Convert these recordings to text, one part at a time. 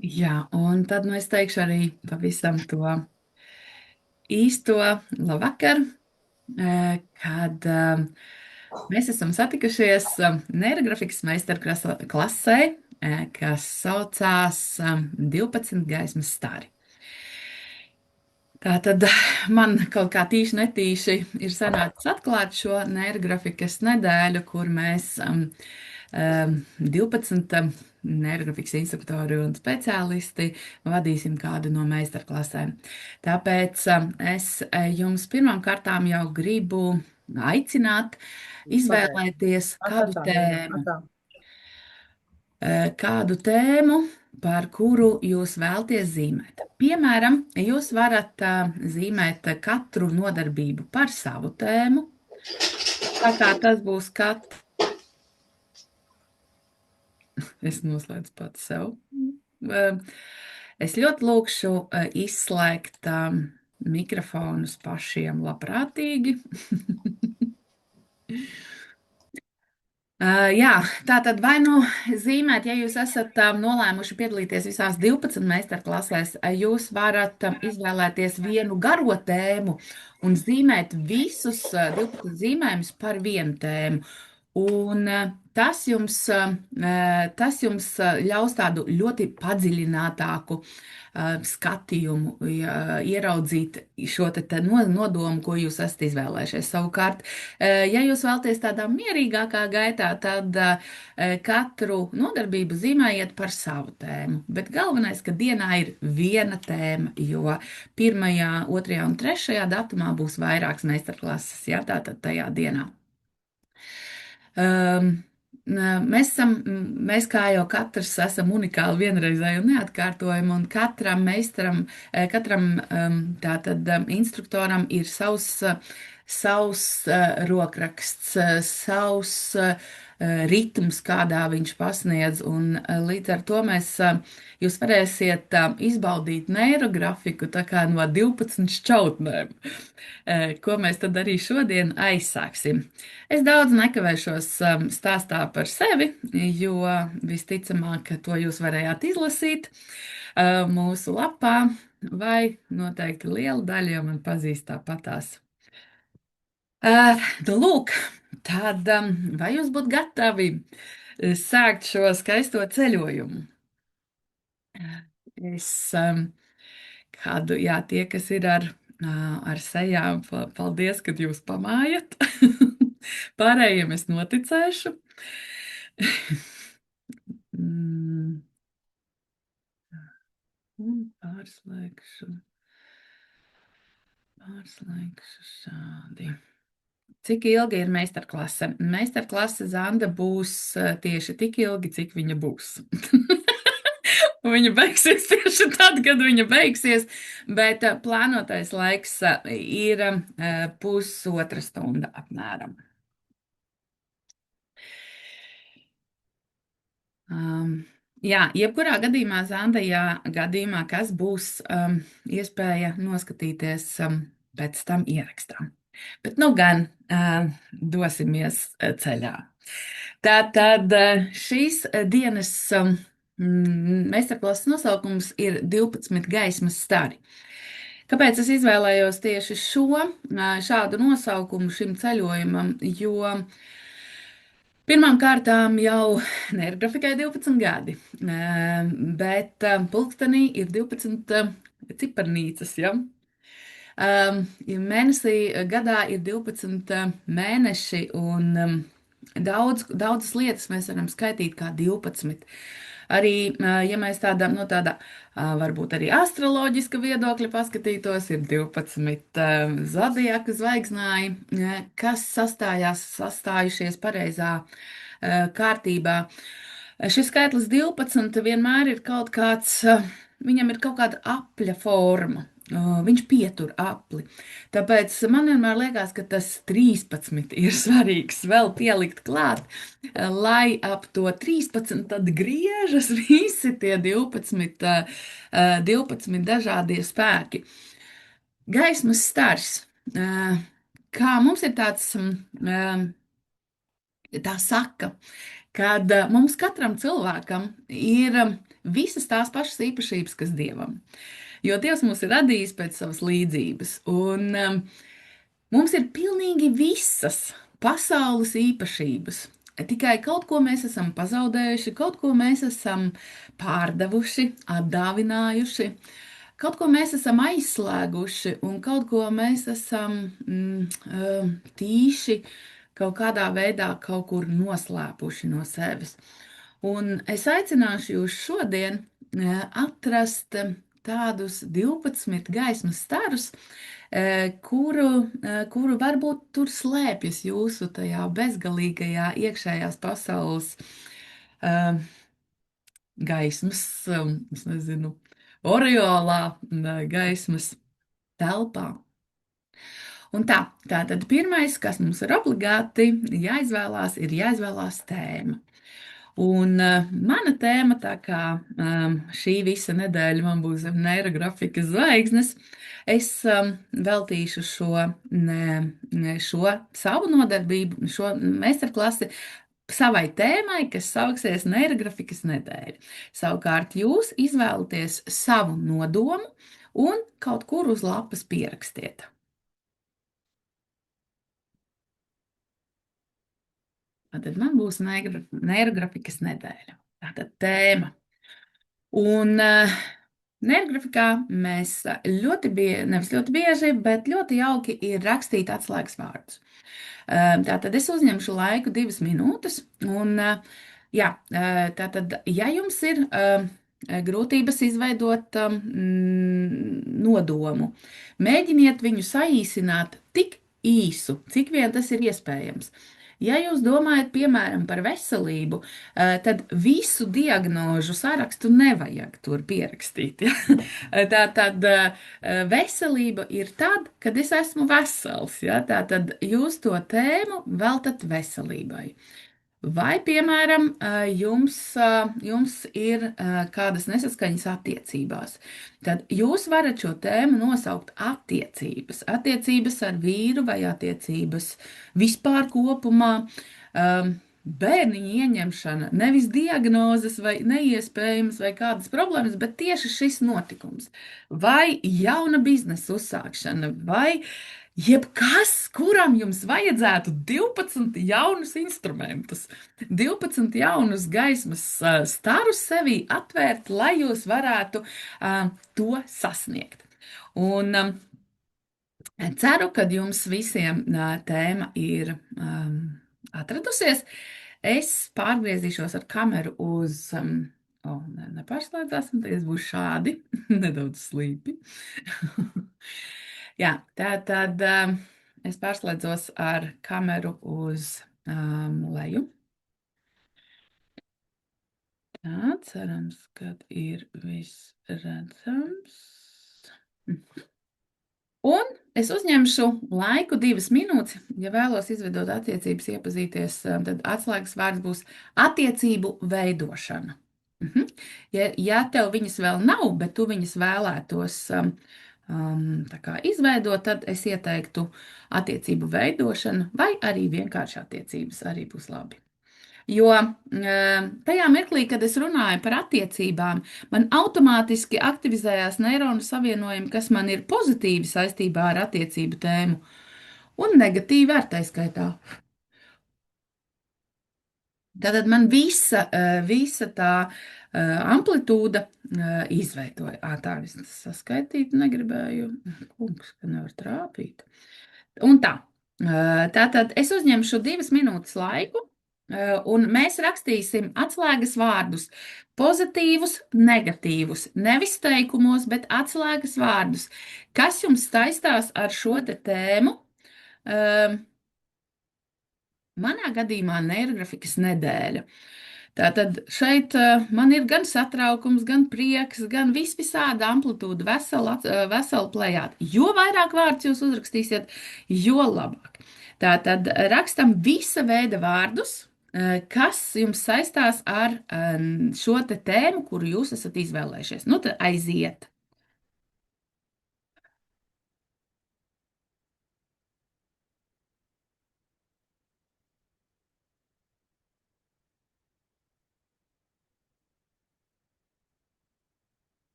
Jā, un tad es teikšu arī pavisam to īsto labvakar, kad mēs esam satikušies neirografikas meistarklasē, kas saucās 12 gaismas stari. Tā tad man kaut kā tīši netīši ir sanācis atklāt šo neirografikas nedēļu, kur mēs 12 neirografikas instruktori un speciālisti vadīsim kādu no meistarklasēm. Tāpēc es jums pirmām kārtām jau gribu aicināt izvēlēties kādu tēmu. Kādu tēmu, par kuru jūs vēlaties zīmēt. Piemēram, jūs varat zīmēt katru nodarbību par savu tēmu. Tā kā tas būs katrs, es noslēdzu pats sev. Es ļoti lūkšu izslēgt mikrofonus pašiem labprātīgi. Jā, tā tad vai nu zīmēt, ja jūs esat nolēmuši piedalīties visās 12 meistarklasēs, jūs varat izvēlēties vienu garo tēmu un zīmēt visus 12 zīmējumus par vienu tēmu. Un tas jums ļaus tādu ļoti padziļinātāku skatījumu, ieraudzīt šo nodomu, ko jūs esat izvēlējušies. Savukārt, ja jūs vēlaties tādā mierīgākā gaitā, tad katru nodarbību zīmējiet par savu tēmu. Bet galvenais, ka dienā ir viena tēma, jo 1., 2. un 3. datumā būs vairākas meistarklases, jā, tātad tajā dienā. Mēs kā jau katrs esam unikāli, vienreizēji un neatkārtojami, un katram meistaram, tātad instruktoram ir savs rokraksts, savs ritms, kādā viņš pasniedz, un līdz ar to jūs varēsiet izbaudīt neirografiku tā kā no 12 šķautnēm, ko mēs tad arī šodien aizsāksim. Es daudz nekavēšos stāstā par sevi, jo visticamāk, to jūs varējāt izlasīt mūsu lapā, vai noteikti liela daļa jau man pazīst tāpatās. Nu, lūk, tad vai jūs būtu gatavi sākt šo skaisto ceļojumu? Es kādu, jā, tie, kas ir ar sejām, paldies, kad jūs pamājat. Pārējiem es noticēšu. Un pārslēgšu šādi. Cik ilgi ir meistarklase? Meistarklase Zanda būs tieši tik ilgi, cik viņa būs. Viņa beigsies tieši tad, kad viņa beigsies, bet plānotais laiks ir 1,5 stunda apmēram. Jā, jebkurā gadījumā, Zanda, gadījumā, kas būs iespēja noskatīties pēc tam ierakstā. Bet nu gan dosimies ceļā. Tātad šīs dienas meistarklases nosaukums ir 12 gaismas stari. Kāpēc es izvēlējos tieši šādu nosaukumu šim ceļojumam? Jo pirmām kārtām jau neirografikai 12 gadi, bet pulkstenī ir 12 ciparnīcas, ja? Mēnesī gadā ir 12 mēneši, un daudzas lietas mēs varam skaitīt kā 12. Arī, ja mēs no tāda varbūt arī astroloģiska viedokļa paskatītos, ir 12 zodiaka zvaigznāji, kas sastājušies pareizā kārtībā. Šis skaitlis 12 vienmēr ir kaut kāds, viņam ir kaut kāda apļa forma. Viņš pietur apli. Tāpēc man vienmēr liekas, ka tas 13 ir svarīgs vēl pielikt klāt, lai ap to 13 tad griežas visi tie 12 dažādie spēki. Gaismas stars. Kā mums ir tā saka, kad mums katram cilvēkam ir visas tās pašas īpašības, kas Dievam. Jo Dievs mūs ir radījis pēc savas līdzības, un mums ir pilnīgi visas pasaules īpašības. Tikai kaut ko mēs esam pazaudējuši, kaut ko mēs esam pārdevuši, atdāvinājuši, kaut ko mēs esam aizslēguši, un kaut ko mēs esam tīši kaut kādā veidā kaut kur noslēpuši no sevis. Un es aicināšu jūs šodien atrast tādus 12 gaismas starus, kuru varbūt tur slēpjas jūsu tajā bezgalīgajā iekšējās pasaules eh, gaismas, es nezinu, oreolā, gaismas telpā. Un tātad pirmais, kas mums ir obligāti jāizvēlās, ir jāizvēlās tēma. Un mana tēma, tā kā šī visa nedēļa man būs neirografikas zvaigznes, es veltīšu šo savu nodarbību, šo meistarklasi savai tēmai, kas sauksies Neirografikas nedēļa. Savukārt jūs izvēlaties savu nodomu un kaut kur uz lapas pierakstiet. Tad man būs neirografikas nedēļa. Tātad tēma. Un neirografikā mēs ļoti bieži, nevis ļoti bieži, bet ļoti jauki ir rakstīt atslēgas vārdus. Tātad es uzņemšu laiku 2 minūtes. Un, jā, tātad, ja jums ir grūtības izveidot nodomu, mēģiniet viņu saīsināt tik īsu, cik vien tas ir iespējams. Ja jūs domājat, piemēram, par veselību, tad visu diagnožu sarakstu nevajag tur pierakstīt. Ja? Tā tad veselība ir tad, kad es esmu vesels. Ja? Tā tad jūs to tēmu veltat veselībai. Vai, piemēram, jums ir kādas nesaskaņas attiecībās, tad jūs varat šo tēmu nosaukt attiecības. Attiecības ar vīru vai attiecības vispār kopumā. Bērniņa ieņemšana, nevis diagnozes vai neiespējamas vai kādas problēmas, bet tieši šis notikums. Vai jauna biznesa uzsākšana, vai jebkas, kuram jums vajadzētu 12 jaunus instrumentus, 12 jaunus gaismas starus sevī atvērt, lai jūs varētu to sasniegt. Un ceru, ka jums visiem tēma ir atradusies. Es pārgriezīšos ar kameru uz. Nepārslēdzāsim, tad es būšu šādi, nedaudz slīpi. Jā, tā tad es pārslēdzos ar kameru uz leju. Tā, cerams, ka ir viss redzams. Un es uzņemšu laiku 2 minūtes, ja vēlos izveidot attiecības, iepazīties, tad atslēgas vārds būs attiecību veidošana. Ja tev viņas vēl nav, bet tu viņas vēlētos tā kā izveidot, tad es ieteiktu attiecību veidošanu, vai arī vienkārši attiecības arī būs labi. Jo tajā mirklī, kad es runāju par attiecībām, man automātiski aktivizējās neironu savienojumi, kas man ir pozitīvi saistībā ar attiecību tēmu, un negatīvi ar tā skaitā. Tātad man visa tā amplitūda izveidoja. Tā es saskaitīt negribēju. Kungs, ka nevar trāpīt. Un tā. Tātad es uzņemšu 2 minūtes laiku, un mēs rakstīsim atslēgas vārdus. Pozitīvus, negatīvus. Nevis teikumos, bet atslēgas vārdus. Kas jums saistās ar šo te tēmu? Manā gadījumā neirografikas nedēļa. Tātad šeit man ir gan satraukums, gan prieks, gan visāda amplitūda, vesela plejāta. Jo vairāk vārdus jūs uzrakstīsiet, jo labāk. Tātad rakstam visa veida vārdus, kas jums saistās ar šo te tēmu, kuru jūs esat izvēlējušies. Nu, tad aiziet!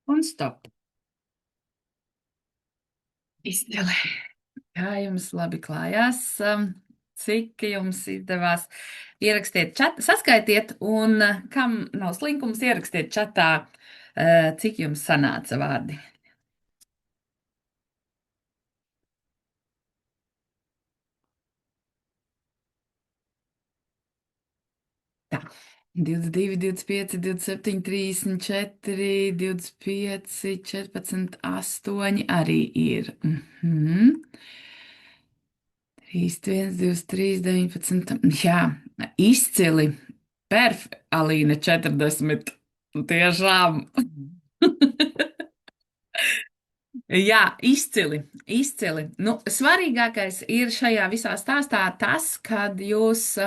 Un stop. Izcili. Kā jums labi klājās? Cik jums izdevās ierakstiet čatā, saskaitiet, un kam nav slinkums, ierakstiet čatā, cik jums sanāca vārdi. Tā. 22, 25, 27, 34, 25, 14, 8 arī ir. 3, 1, 2, 3, 19. Jā, izcili. Alīna 40. Tiešām. Jā, izcili, izcili. Nu, svarīgākais ir šajā visā stāstā tas, kad jūs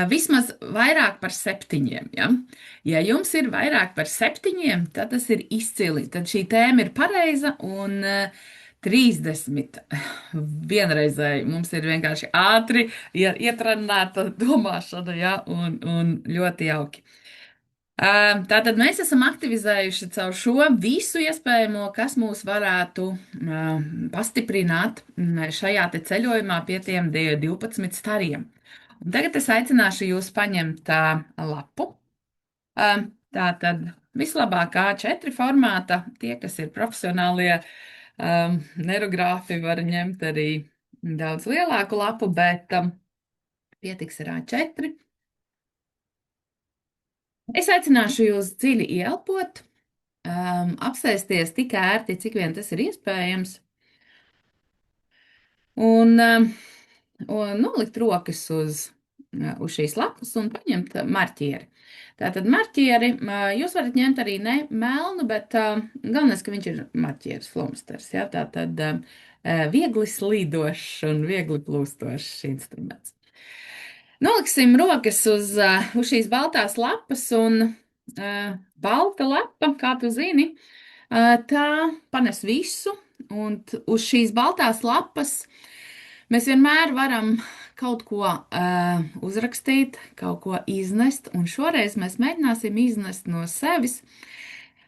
vismaz vairāk par 7. Ja? Ja jums ir vairāk par 7, tad tas ir izcili. Tad šī tēma ir pareiza un 30. Vienreizēji mums ir vienkārši ātri ietrenēta domāšana, ja? Un ļoti jauki. Tātad mēs esam aktivizējuši caur šo visu iespējamo, kas mūs varētu pastiprināt šajā te ceļojumā pie tiem 12 stariem. Un tagad es aicināšu jūs paņemt lapu. Tātad vislabāk A4 formāta, tie, kas ir profesionālie neirogrāfi, var ņemt arī daudz lielāku lapu, bet pietiks ar A4. Es aicināšu jūs dziļi ieelpot, apsēsties tik ērti, cik vien tas ir iespējams, un nolikt rokas uz šīs lapas un paņemt marķieri. Tātad marķieri jūs varat ņemt arī ne melnu, bet galvenais, ka viņš ir marķieris, flomasters. Ja? Tātad viegli slīdošs un viegli plūstošs instruments. Noliksim rokas uz šīs baltās lapas, un balta lapa, kā tu zini, tā panes visu, un uz šīs baltās lapas mēs vienmēr varam kaut ko uzrakstīt, kaut ko iznest, un šoreiz mēs mēģināsim iznest no sevis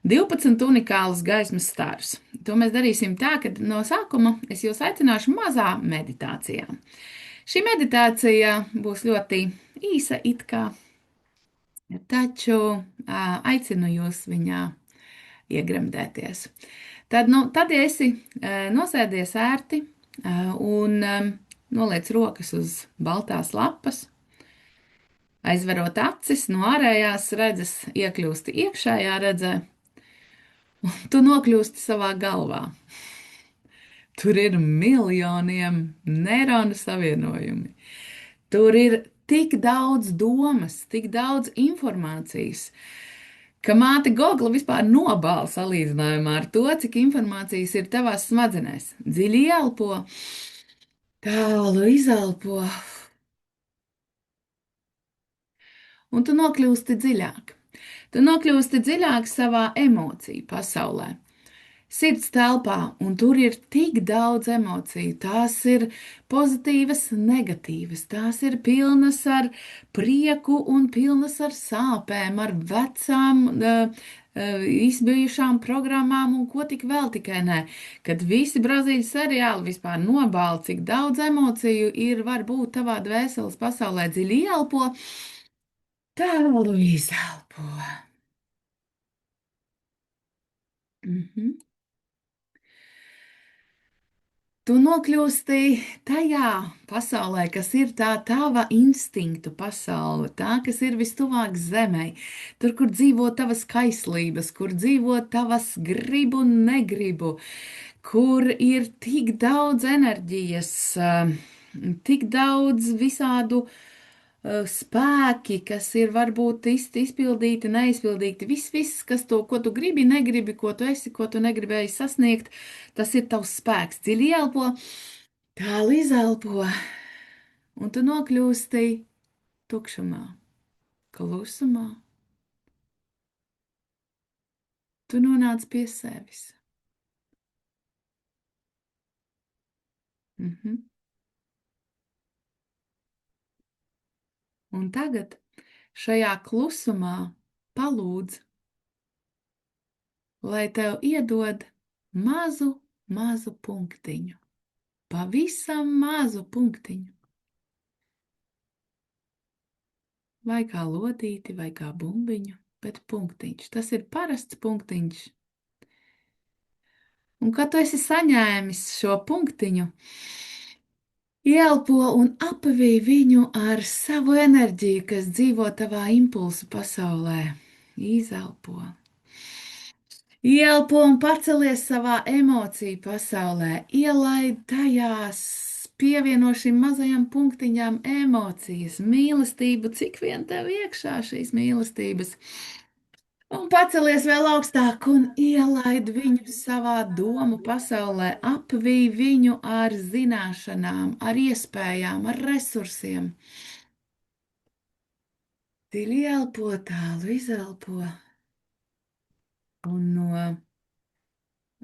12 unikālus gaismas starus. To mēs darīsim tā, ka no sākuma es jūs aicināšu mazā meditācijā. Šī meditācija būs ļoti īsa it kā, taču aicinu jūs viņā iegremdēties. Tad ja esi nosēdies ērti un noliec rokas uz baltās lapas, aizverot acis no ārējās redzes, iekļūsti iekšējā redzē, un tu nokļūsti savā galvā. Tur ir miljoniem neironu savienojumi. Tur ir tik daudz domas, tik daudz informācijas, ka māte Gogla vispār nobāla salīdzinājumā ar to, cik informācijas ir tavās smadzenēs. Dziļi ielpo, tālu izelpo, un tu nokļūsti dziļāk. Tu nokļūsti dziļāk savā emociju pasaulē. Sirds telpā, un tur ir tik daudz emociju. Tās ir pozitīvas, negatīvas, tās ir pilnas ar prieku un pilnas ar sāpēm, ar vecām, izbijušām programmām un ko tik vēl tikai nē. Kad visi Brazīļu seriāli vispār nobāla, cik daudz emociju ir, var būt tavā dvēseles pasaulē, dziļi ielpo, tālu izelpo. Mhm. Tu nokļūsti tajā pasaulē, kas ir tā tava instinktu pasaule, tā, kas ir vistuvāk zemē, tur, kur dzīvo tavas kaislības, kur dzīvo tavas gribu un negribu, kur ir tik daudz enerģijas, tik daudz visādu spēki, kas ir varbūt izpildīti, neizpildīti. Viss, kas to, ko tu gribi, negribi, ko tu esi, ko tu negribēji sasniegt, tas ir tavs spēks. Dziļi ielpo, tālu izelpo, un tu nokļūsti tukšumā, klusumā. Tu nonāc pie sevis. Mhm. Un tagad, šajā klusumā, palūdz, lai tev iedod mazu, mazu punktiņu. Pavisam mazu punktiņu. Vai kā lodīti, vai kā bumbiņu, bet punktiņš. Tas ir parasts punktiņš. Un kad tu esi saņēmis šo punktiņu, ielpo un apavī viņu ar savu enerģiju, kas dzīvo tavā impulsu pasaulē. Izelpo. Ielpo un pacelies savā emociju pasaulē. Ielaid tajās, pievieno šim mazajam punktiņām emocijas, mīlestību, cik vien tev iekšā šīs mīlestības. Un pacelies vēl augstāk un ielaid viņu savā domu pasaulē, apvī viņu ar zināšanām, ar iespējām, ar resursiem. Dziļi elpo, tālu izelpo un no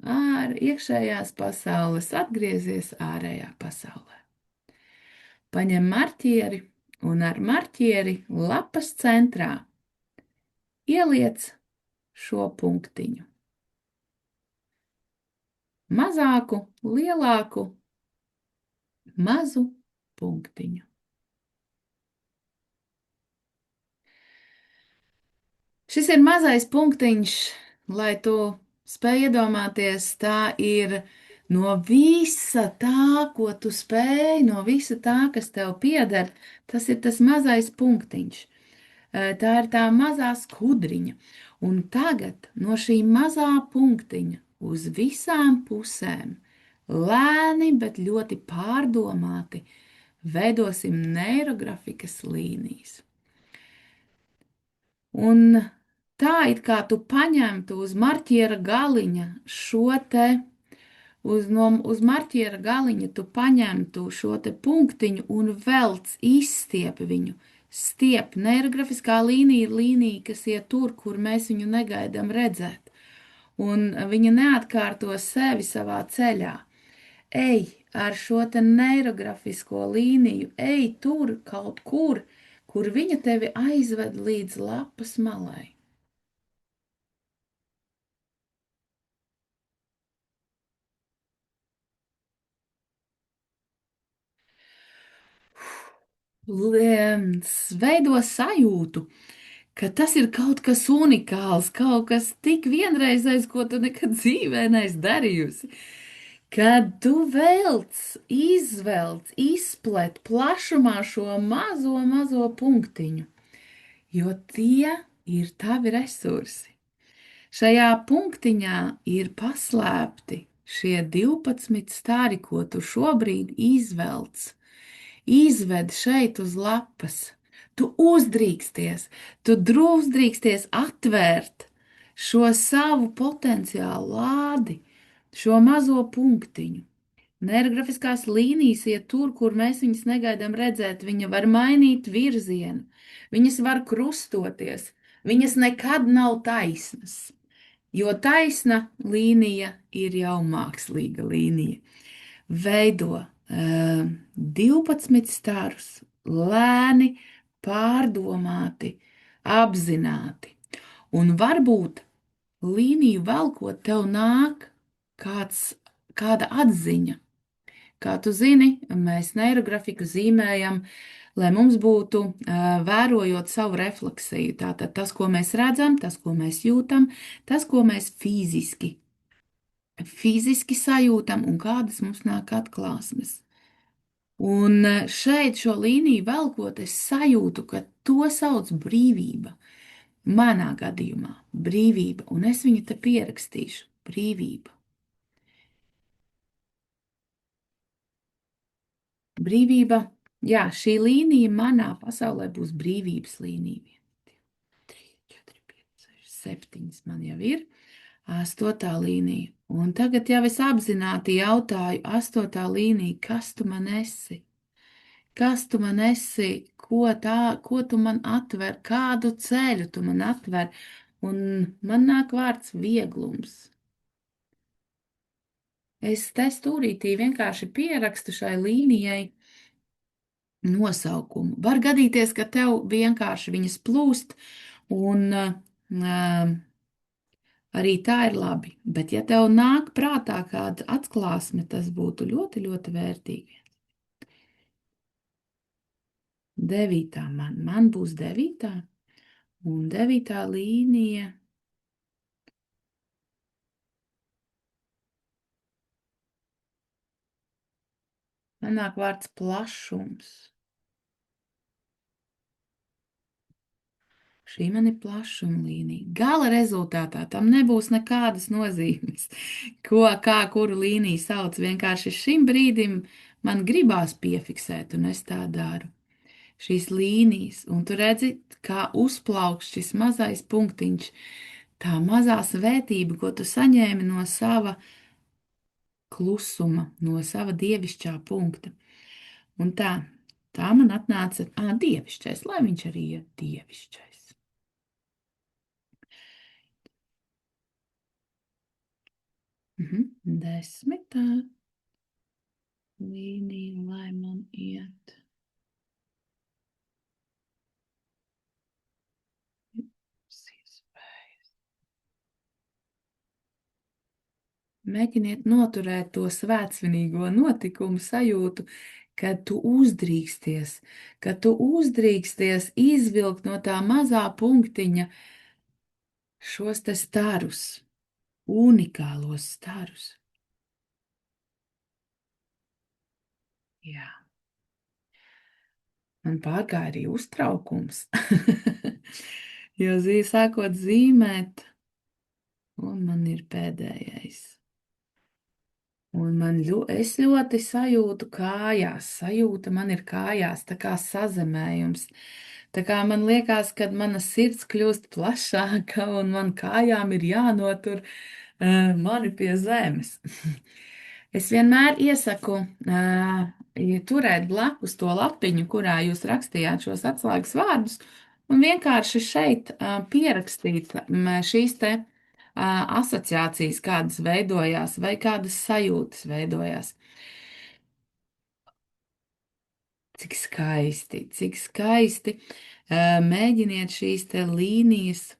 iekšējās pasaules atgriezies ārējā pasaulē. Paņem marķieri un ar marķieri lapas centrā ieliec šo punktiņu. Mazāku, lielāku, mazu punktiņu. Šis ir mazais punktiņš, lai tu spēj iedomāties, tā ir no visa tā, ko tu spēj, no visa tā, kas tev pieder, tas ir tas mazais punktiņš. Tā ir tā mazā skudriņa. Un tagad no šī mazā punktiņa uz visām pusēm lēni, bet ļoti pārdomāti veidosim neirografikas līnijas. Un tā it kā tu paņemtu uz marķiera galiņa šo te, uz marķiera galiņa tu paņemtu šo te punktiņu un velc, izstiepi viņu. Stiep, neirografiskā līnija ir līnija, kas iet tur, kur mēs viņu negaidām redzēt. Un viņa neatkārto sevi savā ceļā. Ej ar šo te neirografisko līniju, ej tur kaut kur, kur viņa tevi aizved līdz lapas malai. Veido sajūtu, ka tas ir kaut kas unikāls, kaut kas tik vienreizējs, ko tu nekad dzīvē neesi darījusi. Kad tu izvelc, izplet plašumā šo mazo, mazo punktiņu, jo tie ir tavi resursi. Šajā punktiņā ir paslēpti šie 12 stāri, ko tu šobrīd izvelc. Izved šeit uz lapas. Tu uzdrīksties, tu drīksties atvērt šo savu potenciālu lādi, šo mazo punktiņu. Neirografiskās līnijas iet tur, kur mēs viņas negaidām redzēt. Viņa var mainīt virzienu, viņas var krustoties, viņas nekad nav taisnas, jo taisna līnija ir jau mākslīga līnija. Veido 12 starus, lēni, pārdomāti, apzināti. Un varbūt līniju velkot tev nāk kāda atziņa. Kā tu zini, mēs neirografiku zīmējam, lai mums būtu vērojot savu refleksiju. Tātad tas, ko mēs redzam, tas, ko mēs jūtam, tas, ko mēs fiziski sajūtam un kādas mums nāk atklāsmes. Un šeit šo līniju velkot, es sajūtu, ka to sauc brīvība. Manā gadījumā brīvība, un es viņu te pierakstīšu - brīvība. Brīvība, jā, šī līnija manā pasaulē būs brīvības līnija. 3, 4, 5, 6, 7 man jau ir. 8. līnija. Un tagad jau es apzināti jautāju, 8. līnija, kas tu man esi? Kas tu man esi? Ko tu man atver? Kādu ceļu tu man atver? Un man nāk vārds vieglums. Es te stūrītī vienkārši pierakstu šai līnijai nosaukumu. Var gadīties, ka tev vienkārši viņas plūst un Arī tā ir labi. Bet, ja tev nāk prātā kāda atklāsme, tas būtu ļoti, ļoti vērtīgi. Devītā man būs devītā, un devītā līnija. Man nāk vārds plašums. Šī man ir plašuma līnija. Gala rezultātā tam nebūs nekādas nozīmes, kā kuru līniju sauc. Vienkārši šim brīdim man gribās piefiksēt, un es tā daru. Šīs līnijas, un tu redzi, kā uzplaukst šis mazais punktiņš, tā mazā svētība, ko tu saņēmi no sava klusuma, no sava dievišķā punkta. Un tā man atnāca, dievišķais, lai viņš arī ir dievišķais. Desmitā līnija, lai man iet. Mēģiniet noturēt to svētsvinīgo notikumu sajūtu, kad tu uzdrīksties izvilkt no tā mazā punktiņa šos te starus, unikālos starus. Jā. Man pārgāja arī uztraukums, jo sākot zīmēt, un man ir pēdējais. Un es ļoti sajūtu kājās, sajūta man ir kājās, tā kā sazemējums. Tā kā man liekas, ka mana sirds kļūst plašāka un man kājām ir jānotur mani pie zemes. Es vienmēr iesaku turēt blakus to lapiņu, kurā jūs rakstījāt šos atslēgas vārdus, un vienkārši šeit pierakstīt šīs te asociācijas, kādas veidojās, vai kādas sajūtas veidojās. Cik skaisti, cik skaisti. Mēģiniet šīs te līnijas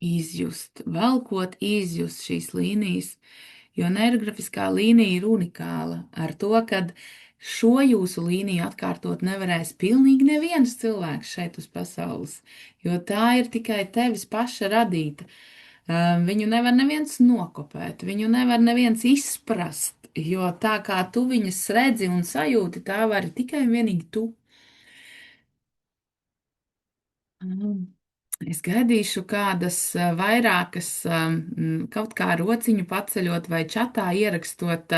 izjust, velkot izjust šīs līnijas, jo neirografiskā līnija ir unikāla ar to, ka šo jūsu līniju atkārtot nevarēs pilnīgi neviens cilvēks šeit uz pasaules, jo tā ir tikai tevis paša radīta. Viņu nevar neviens nokopēt, viņu nevar neviens izprast, jo tā kā tu viņas redzi un sajūti, tā vari tikai un vienīgi tu. Es gaidīšu kādas vairākas, kaut kā rociņu paceļot vai čatā ierakstot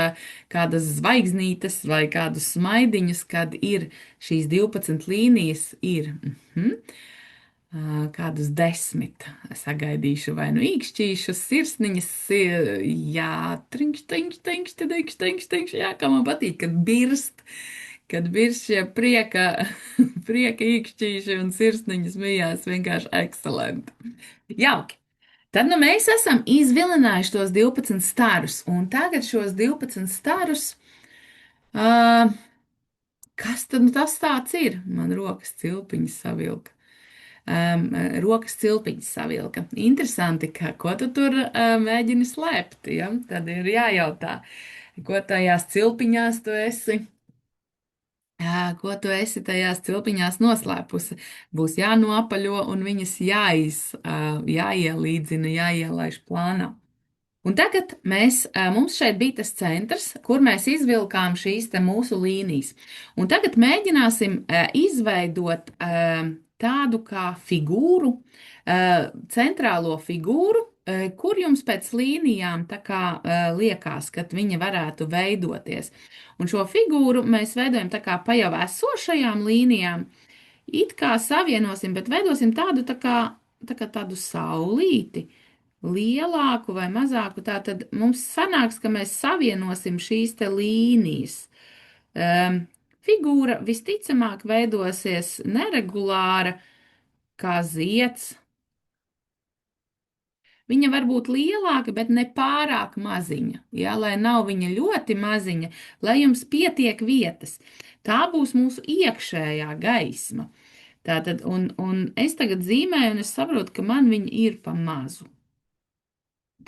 kādas zvaigznītes vai kādus smaidiņus, kad ir šīs 12 līnijas, ir. Kādus 10 sagaidīšu, vai nu īkšķīšus, sirsniņas, jā, trinkšķi, trinkšķi, trinkšķi, trinkšķi, trinkšķi, trinkšķi, jā, kā man patīk, kad birst šie prieka īkšķīši un sirsniņas mijās, vienkārši ekscelenti. Jauki. Tad nu mēs esam izvilinājuši tos 12 starus, un tagad šos 12 starus, kas tad nu tas tāds ir? Man rokas cilpiņas savilka. Rokas cilpiņas savilka. Interesanti, ko tu tur mēģini slēpt, ja? Tad ir jājautā, ko tajās cilpiņās tu esi. Ko tu esi tajās cilpiņās noslēpusi? Būs jānoapaļo un viņas jāielīdzina, jāielaiž plānā. Un tagad mums šeit bija tas centrs, kur mēs izvilkām šīs te mūsu līnijas. Un tagad mēģināsim izveidot tādu kā figūru, centrālo figūru, kur jums pēc līnijām tā kā liekas, ka viņa varētu veidoties. Un šo figūru mēs veidojam tā kā pa jau esošajām līnijām, it kā savienosim, bet veidosim tādu tā kā tādu saulīti. Lielāku vai mazāku, tā tad mums sanāks, ka mēs savienosim šīs te līnijas. Figūra visticamāk veidosies neregulāra, kā zieds. Viņa var būt lielāka, bet ne pārāk maziņa, ja, lai nav viņa ļoti maziņa, lai jums pietiek vietas. Tā būs mūsu iekšējā gaisma. Tātad, un es tagad zīmēju, un es saprotu, ka man viņa ir pa mazu.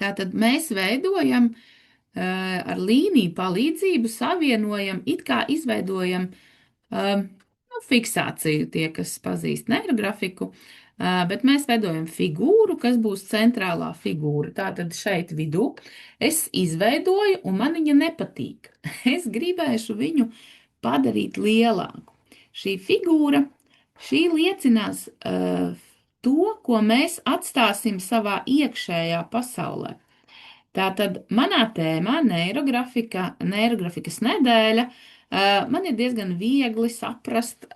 Tātad mēs veidojam ar līniju palīdzību, savienojam, it kā izveidojam nu, fiksāciju, tie, kas pazīst neirografiku, bet mēs veidojam figūru, kas būs centrālā figūra. Tātad šeit vidū es izveidoju, un man viņa nepatīk. Es gribēšu viņu padarīt lielāku. Šī figūra, šī liecinās to, ko mēs atstāsim savā iekšējā pasaulē. Tātad manā tēmā neirografikas nedēļa, man ir diezgan viegli saprast,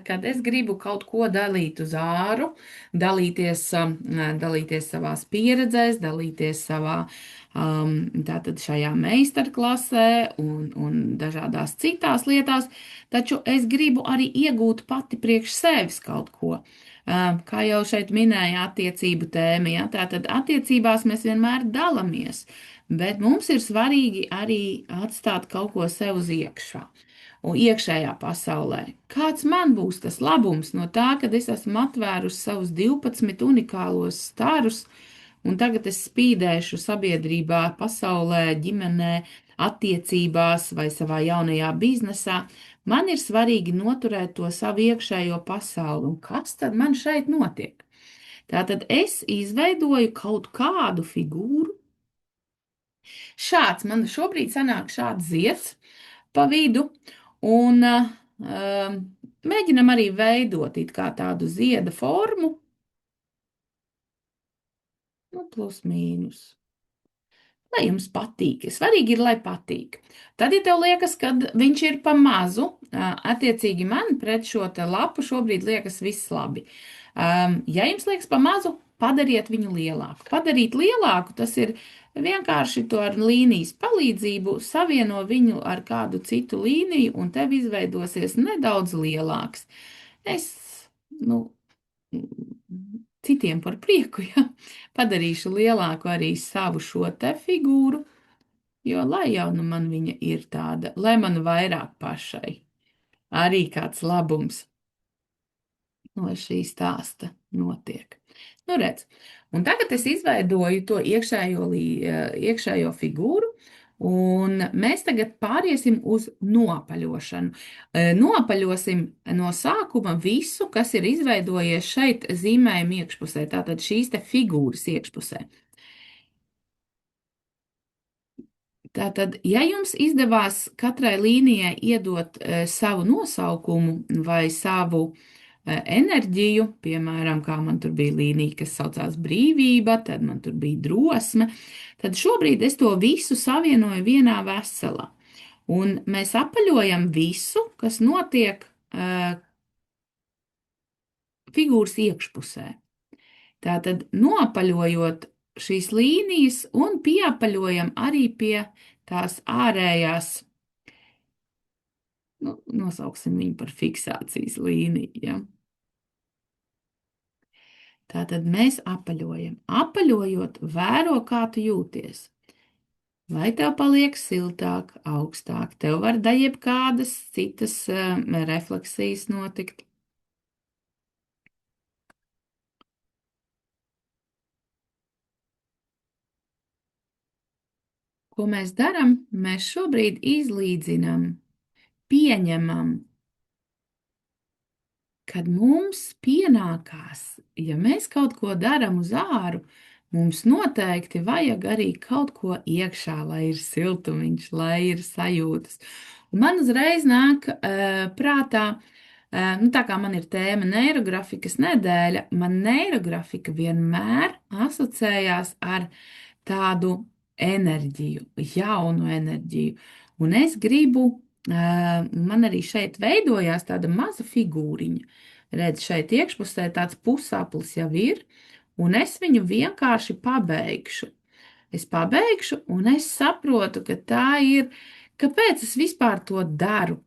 kad es gribu kaut ko dalīt uz āru, dalīties savās pieredzēs, dalīties tātad šajā meistarklasē un dažādās citās lietās, taču es gribu arī iegūt pati priekš sevis kaut ko. Kā jau šeit minēja attiecību tēma, ja, tātad attiecībās mēs vienmēr dalamies, bet mums ir svarīgi arī atstāt kaut ko sev uz iekšā un iekšējā pasaulē. Kāds man būs tas labums no tā, kad es esmu atvērusi savus 12 unikālos starus, un tagad es spīdēšu sabiedrībā, pasaulē, ģimenē, attiecībās vai savā jaunajā biznesā. Man ir svarīgi noturēt to savu iekšējo pasauli, un kas tad man šeit notiek? Tātad es izveidoju kaut kādu figūru. Šāds man šobrīd sanāk šāds zieds pa vidu, un mēģinam arī veidot it kā tādu zieda formu, nu, plus mīnus. Lai jums patīk. Svarīgi ir, lai patīk. Tad, ja tev liekas, ka viņš ir pa mazu, attiecīgi man pret šo te lapu šobrīd liekas viss labi. Ja jums liekas pa mazu, padariet viņu lielāku. Padarīt lielāku, tas ir vienkārši to ar līnijas palīdzību savieno viņu ar kādu citu līniju, un tev izveidosies nedaudz lielāks. Es, nu, citiem par prieku, ja padarīšu lielāku arī savu šo te figūru, jo lai jau nu man viņa ir tāda, lai man vairāk pašai arī kāds labums no šī stāsta notiek. Nu, redz, un tagad es izveidoju to iekšējo figūru, un mēs tagad pāriesim uz noapaļošanu. Noapaļosim no sākuma visu, kas ir izveidojies šeit zīmējuma iekšpusē, tātad šīs te figūras iekšpusē. Tātad, ja jums izdevās katrai līnijai iedot savu nosaukumu vai savu enerģiju, piemēram, kā man tur bija līnija, kas saucās brīvība, tad man tur bija drosme, tad šobrīd es to visu savienoju vienā veselā. Un mēs apaļojam visu, kas notiek figūras iekšpusē. Tātad noapaļojot šīs līnijas un pieapaļojam arī pie tās ārējās, nu, nosauksim viņu par fiksācijas līniju, ja. Tātad mēs apaļojam. Apaļojot, vēro, kā tu jūties. Vai tev paliek siltāk, augstāk, tev var da jebkādas citas refleksijas notikt. Ko mēs darām? Mēs šobrīd izlīdzinām, pieņemam, kad mums pienākās, ja mēs kaut ko darām uz āru, mums noteikti vajag arī kaut ko iekšā, lai ir siltumiņš, lai ir sajūtas. Un man uzreiz nāk prātā, nu, tā kā man ir tēma neirografikas nedēļa, man neirografika vienmēr asociējās ar tādu enerģiju, jaunu enerģiju. Un es gribu, man arī šeit veidojās tāda maza figūriņa. Redz, šeit iekšpusē tāds pusaplis jau ir, un es viņu vienkārši pabeigšu. Es pabeigšu, un es saprotu, ka tā ir, kāpēc es vispār to daru.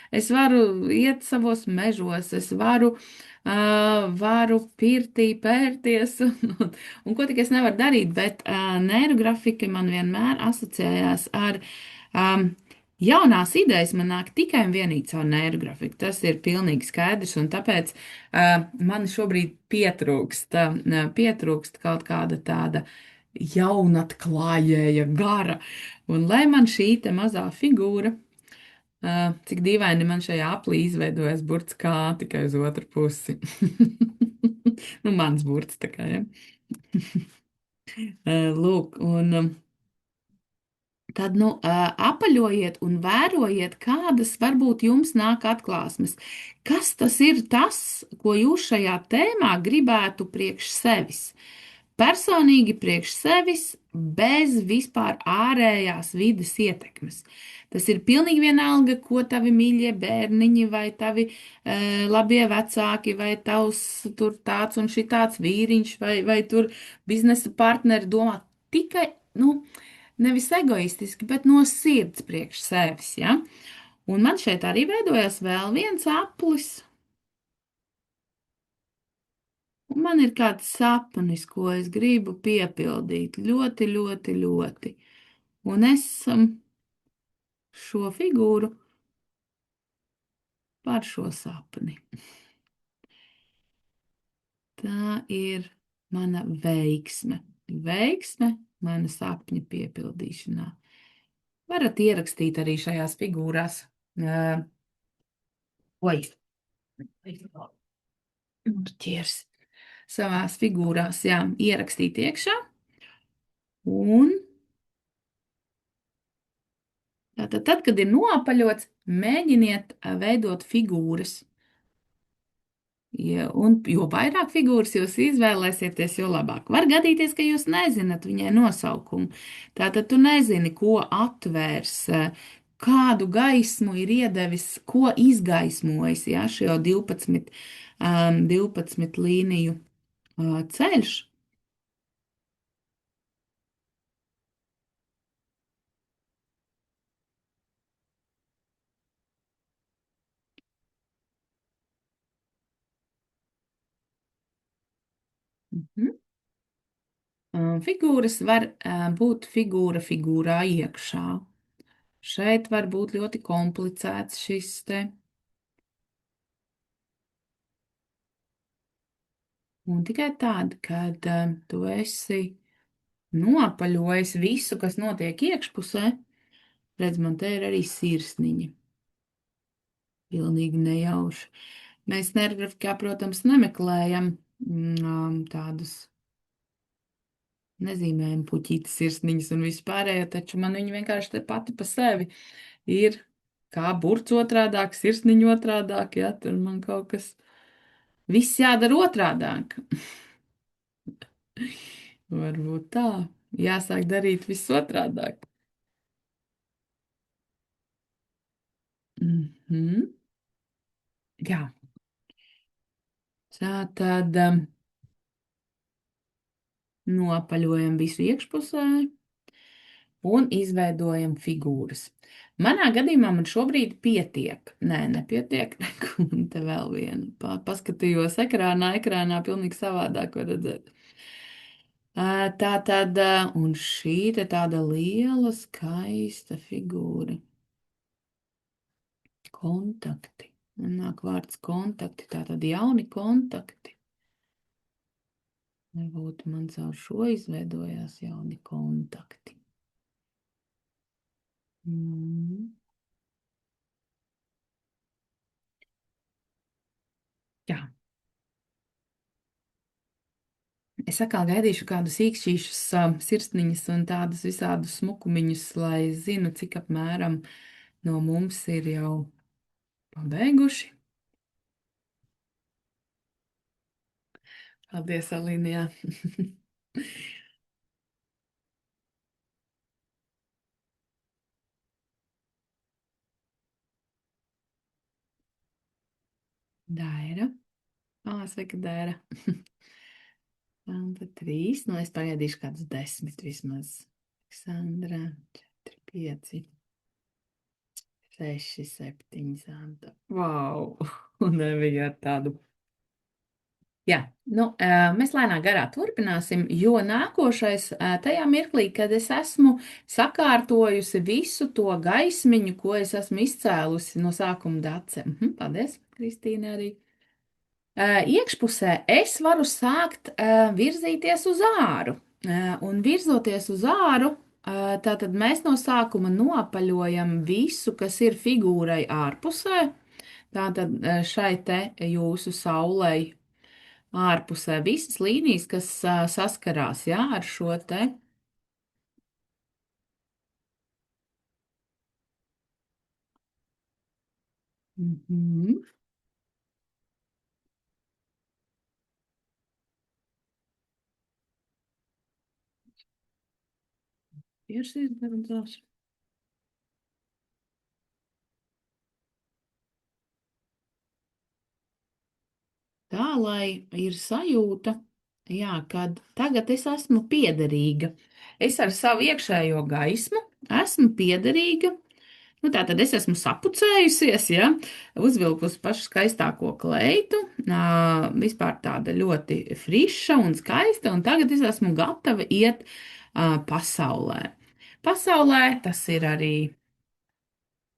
Es varu iet savos mežos, es varu pirtī pērties, un ko tik es nevaru darīt, bet neirografika man vienmēr asociējās ar Jaunās idejas man nāk tikai un vienīgi caur neirografiku. Tas ir pilnīgi skaidrs, un tāpēc man šobrīd pietrūkst kaut kāda tāda jaunatklājēja gara. Un lai man šī te mazā figūra, cik dīvaini man šajā aplī izveidojas burts kā tikai uz otru pusi. Nu, mans burts tā kā, ja. Lūk, un tad, nu, apaļojiet un vērojiet, kādas varbūt jums nāk atklāsmes. Kas tas ir tas, ko jūs šajā tēmā gribētu priekš sevis? Personīgi priekš sevis, bez vispār ārējās vides ietekmes. Tas ir pilnīgi vienalga, ko tavi mīļie bērniņi, vai tavi labie vecāki, vai tavs tur tāds un šitāds vīriņš, vai tur biznesa partneri domā. Tikai, nu, nevis egoistiski, bet no sirds priekš sevis, ja? Un man šeit arī veidojas vēl viens aplis. Un man ir kāds sapnis, ko es gribu piepildīt ļoti, ļoti, ļoti. Un es šo figūru par šo sapni. Tā ir mana veiksme. Veiksme mana sapņa piepildīšanā. Varat ierakstīt arī šajās figūrās. Oi, ķers. Savās figūrās, jā, ierakstīt iekšā. Un tātad, tad, kad ir noapaļots, mēģiniet veidot figūras. Ja, un jo vairāk figūras jūs izvēlēsieties, jo labāk. Var gadīties, ka jūs nezināt viņai nosaukumu. Tātad tu nezini, ko atvērs, kādu gaismu ir iedevis, ko izgaismojis, ja, šo 12 līniju ceļš. Mhm. Figūras var būt figūra figūrā iekšā. Šeit var būt ļoti komplicēts šis te. Un tikai tad, kad tu esi noapaļojis visu, kas notiek iekšpusē, redz, man te ir arī sirsniņi. Pilnīgi nejauši. Mēs nergrafikā, protams, nemeklējam tādus nezīmējam puķītes sirsniņas un vispārējo, taču man viņa vienkārši te pati pa sevi ir kā burts otrādāk, sirsniņa otrādāk, ja, tur man kaut kas, viss jādara otrādāk. Varbūt tā, jāsāk darīt viss otrādāk. Jā. Tā tad nopaļojam visu iekšpusē un izveidojam figūras. Manā gadījumā man šobrīd pietiek. Nē, nepietiek. Un te vēl viena. Paskatījos ekrānā pilnīgi savādāk var redzēt. Tā tad, un šī te tāda liela, skaista figūra. Kontakti. Man nāk vārds kontakti, tā tad jauni kontakti. Varbūt man caur šo izveidojās jauni kontakti. Jā. Es atkal gaidīšu kādus īkšķīšus sirsniņus un tādus visādus smukumiņus, lai zinu, cik apmēram no mums ir jau pabeiguši. Paldies, Alīnijā! Daira. Sveika, Daira. Sandra 3. Nu, es pagaidīšu kādus 10 vismaz. Sandra 4, 5, 6, 7, Sandra. Wow! Un nebija ar tādu Jā, nu, mēs lēnām garā turpināsim, jo nākošais tajā mirklī, kad es esmu sakārtojusi visu to gaismiņu, ko es esmu izcēlusi no sākuma dace. Paldies, Kristīne, arī. Iekšpusē es varu sākt virzīties uz āru. Un virzoties uz āru, tātad mēs no sākuma nopaļojam visu, kas ir figūrai ārpusē. Tātad šai te jūsu saulei ārpusē visas līnijas, kas saskarās, jā, ar šo te. Mhm. Tieši izdarās. Tā, lai ir sajūta, jā, kad tagad es esmu piederīga. Es ar savu iekšējo gaismu esmu piederīga. Nu, tā tad es esmu sapucējusies, ja, uzvilkusi pašu skaistāko kleitu, vispār tāda ļoti friša un skaista, un tagad es esmu gatava iet pasaulē. Pasaulē tas ir arī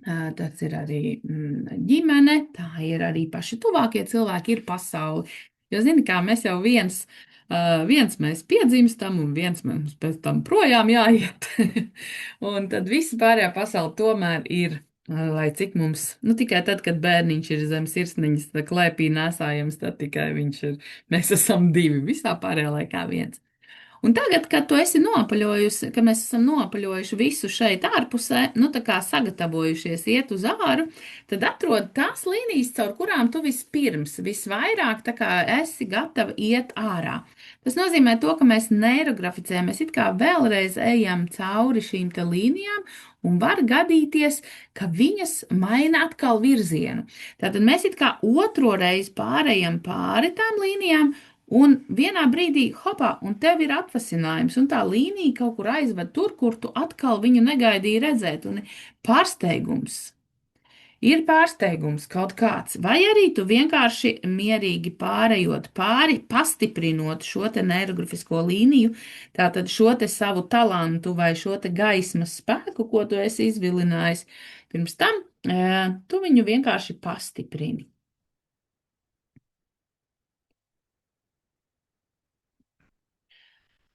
Tas ir arī ģimene, tā ir arī paši tuvākie cilvēki, ir pasaule. Jo, zini, kā mēs jau viens mēs piedzimstam, un viens mums pēc tam projām jāiet. Un tad visa pārējā pasaule tomēr ir, lai cik mums, nu tikai tad, kad bērniņš ir zem sirsniņas, tā klēpī nēsājams, tad tikai viņš ir, mēs esam divi, visā pārējā laikā viens. Un tagad, kad tu esi nopaļojusi, ka mēs esam nopaļojuši visu šeit ārpusē, nu tā kā sagatavojušies iet uz āru, tad atrod tās līnijas, caur kurām tu vispirms, visvairāk tā kā esi gatava iet ārā. Tas nozīmē to, ka mēs neirograficējam, mēs it kā vēlreiz ejam cauri šīm te līnijām, un var gadīties, ka viņas maina atkal virzienu. Tātad mēs it kā otro reizi pārējam pāri tām līnijām, un vienā brīdī, hopā, un tev ir atvasinājums, un tā līnija kaut kur aizved tur, kur tu atkal viņu negaidīji redzēt, un pārsteigums. Ir pārsteigums kaut kāds, vai arī tu vienkārši mierīgi pārējot pāri, pastiprinot šo te neirografisko līniju, tātad šo te savu talantu vai šo te gaismas spēku, ko tu esi izvilinājis, pirms tam tu viņu vienkārši pastiprini.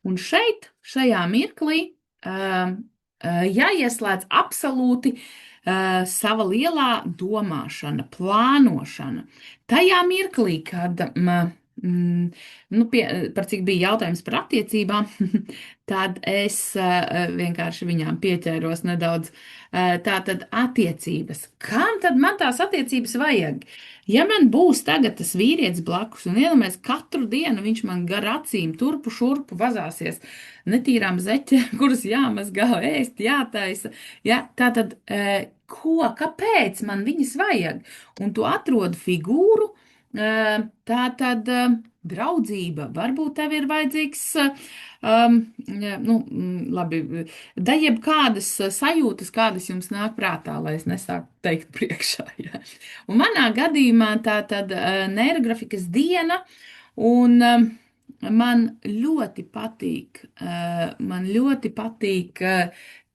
Un šeit, šajā mirklī, jāieslēdz absolūti sava lielā domāšana, plānošana. Tajā mirklī, kad, nu, par cik bija jautājums par attiecībām, tad es vienkārši viņām pieķēros nedaudz. Tātad attiecības. Kam tad man tās attiecības vajag? Ja man būs tagad tas vīrietis blakus, un iedomājies, katru dienu viņš man gar acīm turpu šurpu vazāsies, netīrām zeķēm, kuras jāmazgā, ēst, jātaisa, ja, tā tad, kāpēc man viņas vajag? Un tu atrodi figūru, tā tad draudzība, varbūt tev ir vajadzīgs, nu, labi, da jebkādas sajūtas, kādas jums nāk prātā, lai es nesāku teikt priekšā. Ja. Un manā gadījumā tā tad neirografikas diena, un man ļoti patīk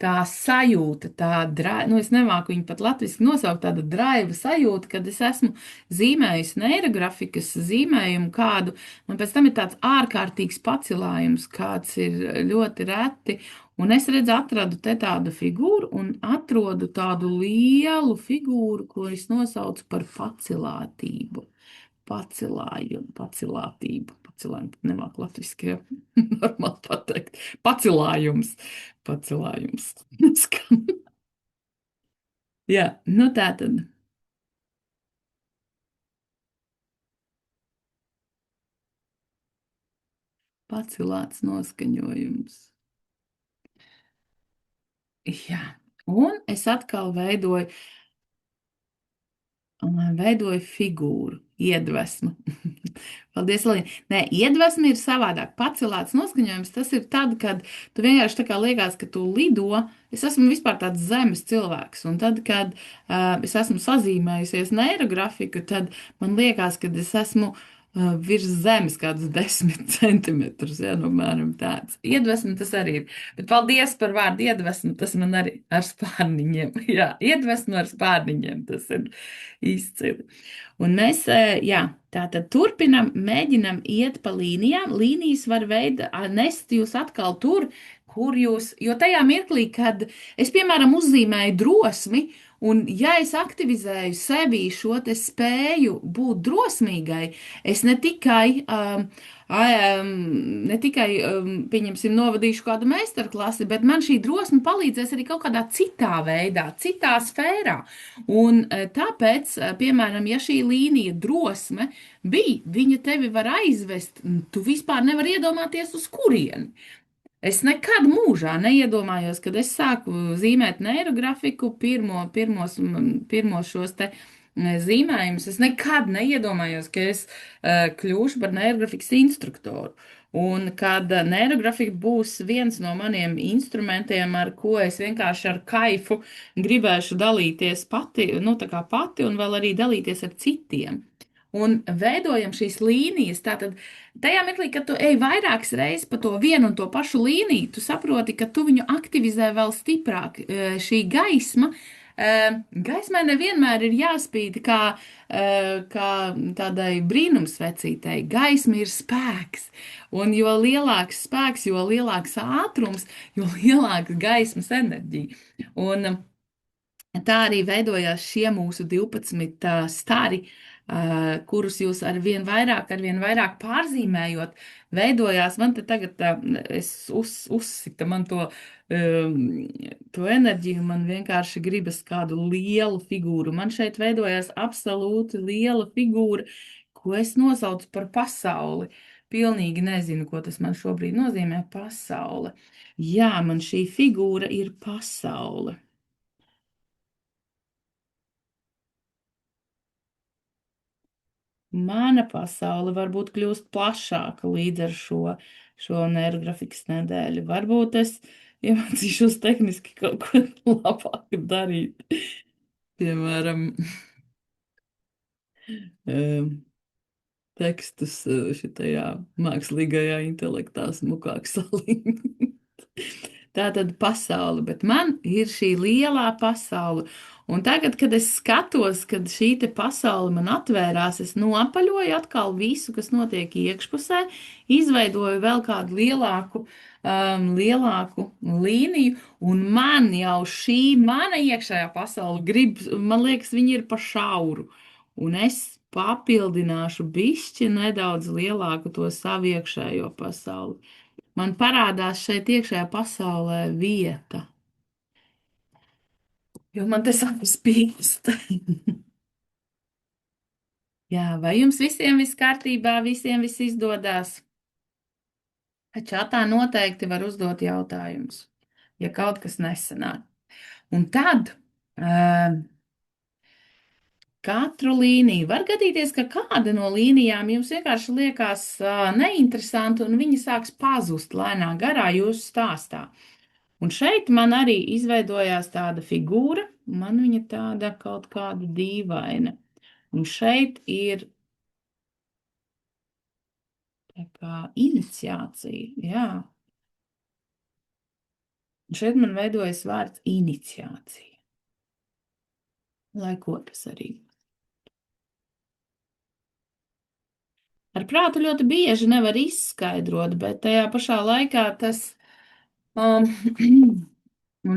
tā sajūta, tā drāva, nu es nemāku viņu pat latviski nosaukt, tāda draiva sajūta, kad es esmu zīmējusi neirografikas zīmējumu kādu, un pēc tam ir tāds ārkārtīgs pacilājums, kāds ir ļoti reti, un es redzu, atradu te tādu figūru, un atrodu tādu lielu figūru, ko es nosaucu par pacilātību. Pacilātību, nemāk latviski, ja? Normāli pateikt. Pacelājums. Skan. Jā, nu tā tad. Pacelāts noskaņojums. Jā, un es atkal veidoju figūru, iedvesmu. Paldies, Elīna. Nē, iedvesma ir savādāk. Pacelāts noskaņojums, tas ir tad, kad tu vienkārši tā kā liekas, ka tu lido. Es esmu vispār tāds zemes cilvēks, un tad, kad es esmu sazīmējusies neirografiku, tad man liekas, ka es esmu virs zemes kādus 10 centimetrus, ja, nu, mēram tāds. Iedvesma tas arī ir. Bet paldies par vārdu iedvesmu, tas man arī ar spārniņiem. Jā, iedvesmu ar spārniņiem, tas ir izcili. Un mēs, jā, tā tad turpinam, mēģinam iet pa līnijām. Līnijas var nest jūs atkal tur, kur jūs, jo tajā mirklī, kad es, piemēram, uzzīmēju drosmi, un ja es aktivizēju sevī šo te spēju būt drosmīgai, es pieņemsim, novadīšu kādu meistarklasi, bet man šī drosme palīdzēs arī kaut kādā citā veidā, citā sfērā. Un tāpēc, piemēram, ja šī līnija drosme bija, viņa tevi var aizvest, tu vispār nevar iedomāties uz kurieni. Es nekad mūžā neiedomājos, kad es sāku zīmēt neirografiku, pirmos šos te zīmējumus. Es nekad neiedomājos, ka es kļūšu par neirografikas instruktoru. Un kad neirografika būs viens no maniem instrumentiem, ar ko es vienkārši ar kaifu gribēšu dalīties pati, nu tā kā pati, un vēl arī dalīties ar citiem. Un veidojam šīs līnijas. Tātad, tajā mirklī, kad tu ej vairākas reizes pa to vienu un to pašu līniju, tu saproti, ka tu viņu aktivizē vēl stiprāk. Šī gaisma, gaismai nevienmēr ir jāspīd kā tādai brīnumsvecītei. Gaisma ir spēks. Un jo lielāks spēks, jo lielāks ātrums, jo lielāka gaismas enerģija. Un tā arī veidojās šie mūsu 12 stari, kurus jūs ar vien vairāk pārzīmējot, veidojās. Man te tagad uzsita man to enerģiju, man vienkārši gribas kādu lielu figūru. Man šeit veidojās absolūti liela figūra, ko es nosaucu par pasauli. Pilnīgi nezinu, ko tas man šobrīd nozīmē, pasaule. Jā, man šī figūra ir pasaule. Mana pasaule varbūt kļūst plašāka līdz ar šo neirografikas nedēļu. Varbūt es iemācīšos tehniski kaut ko labāk darīt. Piemēram, tekstus šitajā mākslīgajā intelektā smukāk salīmēt. Tā tad pasaule, bet man ir šī lielā pasaule. Un tagad, kad es skatos, kad šī te pasaule man atvērās, es noapaļoju atkal visu, kas notiek iekšpusē, izveidoju vēl kādu lielāku līniju, un man jau šī mana iekšējā pasaule grib, man liekas, viņa ir pa šauru. Un es papildināšu bišķi nedaudz lielāku to savu iekšējo pasauli. Man parādās šeit iekšējā pasaulē vieta, jo man te sāk spīst. Jā, vai jums visiem viss kārtībā, visiem viss izdodas? Čatā noteikti var uzdot jautājumus, ja kaut kas nesanāk. Un tad katru līniju var gadīties, ka kāda no līnijām jums vienkārši liekas neinteresanta, un viņa sāks pazust lēnā garā jūsu stāstā. Un šeit man arī izveidojās tāda figūra, man viņa tāda kaut kāda dīvaina. Un šeit ir tā kā iniciācija, jā. Un šeit man veidojas vārds iniciācija. Lai ko tas arī. Ar prātu ļoti bieži nevar izskaidrot, bet tajā pašā laikā tas... Un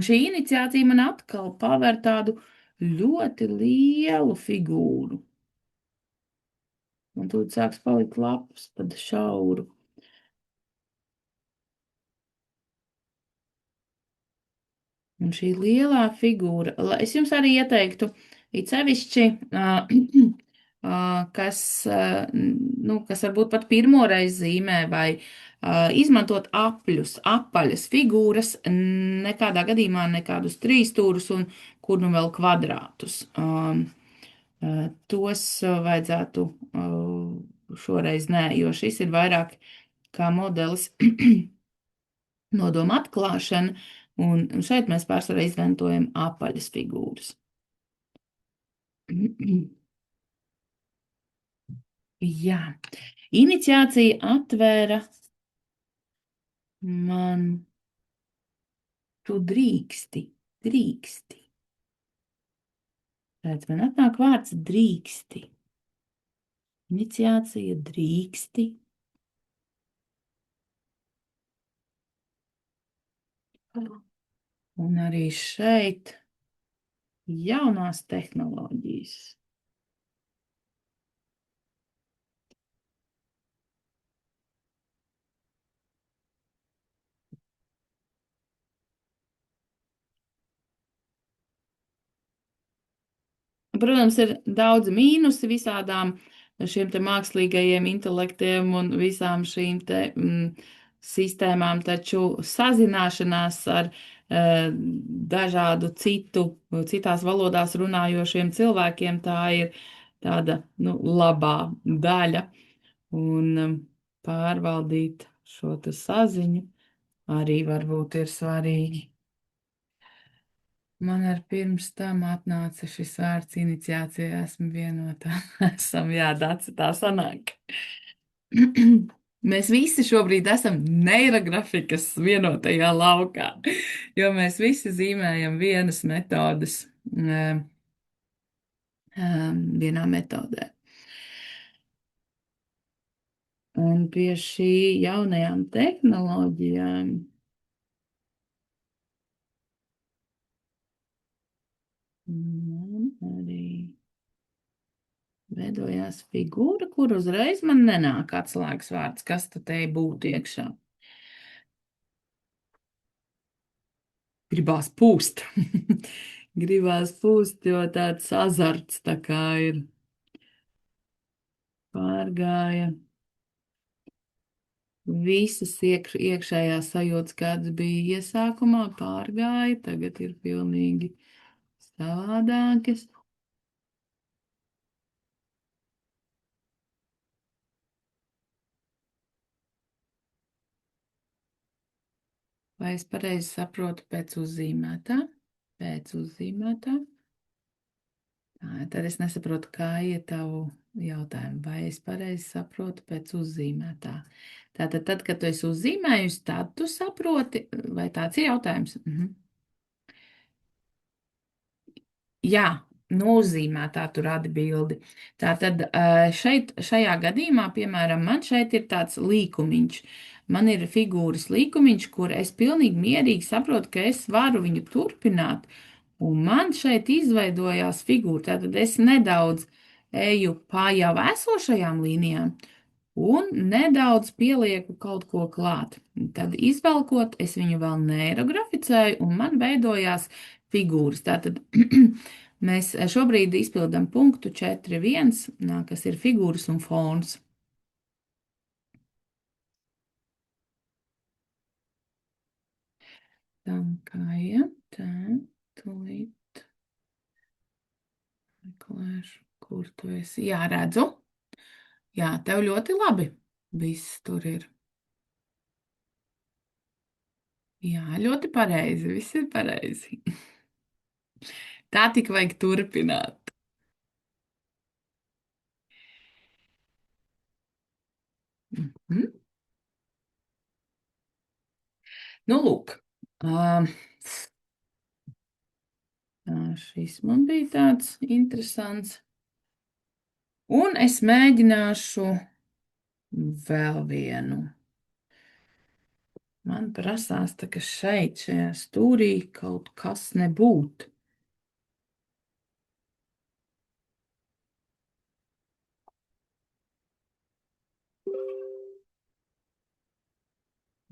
šī iniciācija man atkal paver tādu ļoti lielu figūru. Un tūlīt sāks palikt lapas, tad šauru. Un šī lielā figūra, es jums arī ieteiktu, it sevišķi, kas varbūt pat pirmoreiz zīmē vai izmantot apaļas figūras, nekādā gadījumā nekādus trīsstūrus un kur nu vēl kvadrātus. Tos vajadzētu šoreiz nē, jo šis ir vairāk kā modelis nodoma atklāšana, un šeit mēs pārsvarā izmantojam apaļas figūras. Jā, iniciācija atvēra man, tu drīksti, drīksti. Redz, man atnāk vārds drīksti. Iniciācija drīksti. Un arī šeit jaunās tehnoloģijas. Protams, ir daudz mīnusi visādām šiem te mākslīgajiem intelektiem un visām šīm te sistēmām, taču sazināšanās ar dažādu citās valodās runājošiem cilvēkiem, tā ir tāda, nu, labā daļa. Un pārvaldīt šo te saziņu arī varbūt ir svarīgi. Man ar pirms tam atnāca šis vārds iniciācijā, esmu vienotā. Esam, jā, Daci, tā sanāk. Mēs visi šobrīd esam neirografikas vienotajā laukā, jo mēs visi zīmējam vienas metodas, vienā metodē. Un pie šī jaunajām tehnoloģijām man arī veidojās figūra, kur uzreiz man nenāk atslēgas vārds, kas tad te būtu iekšā. Gribās pūst. Gribās pūst, jo tāds azarts tā kā ir pārgāja. Visas iekšējās sajūtas, kādas bija iesākumā, pārgāja, tagad ir pilnīgi savādākas. Vai es pareizi saprotu pēc uzzīmētā? Pēc uzzīmētā. Tad es nesaprotu, kā iet tavu jautājumu. Vai es pareizi saprotu pēc uzzīmētā? Tātad, tad, kad tu esi uzzīmējusi, tad tu saproti, vai tāds ir jautājums? Mhm. Jā, nozīmētā tur rada bildi. Tātad šeit, šajā gadījumā, piemēram, man šeit ir tāds līkumiņš. Man ir figūras līkumiņš, kur es pilnīgi mierīgi saprotu, ka es varu viņu turpināt. Un man šeit izveidojās figūra. Tātad es nedaudz eju pa jau esošajām līnijām un nedaudz pielieku kaut ko klāt. Tad izvelkot, es viņu vēl neirograficēju un man veidojās figūras. Tātad mēs šobrīd izpildām punktu 4.1, kas ir figūras un fons. Tam kā iet, tā, tūlīt meklēšu, kur tu esi. Jā, redzu. Jā, tev ļoti labi. Viss tur ir. Jā, ļoti pareizi. Viss ir pareizi. Tā tik vajag turpināt. Mhm. Nu, lūk. ā, šis man bija tāds interesants. Un es mēģināšu vēl vienu. Man prasās, tā, ka šeit, šajā stūrī kaut kas nebūtu.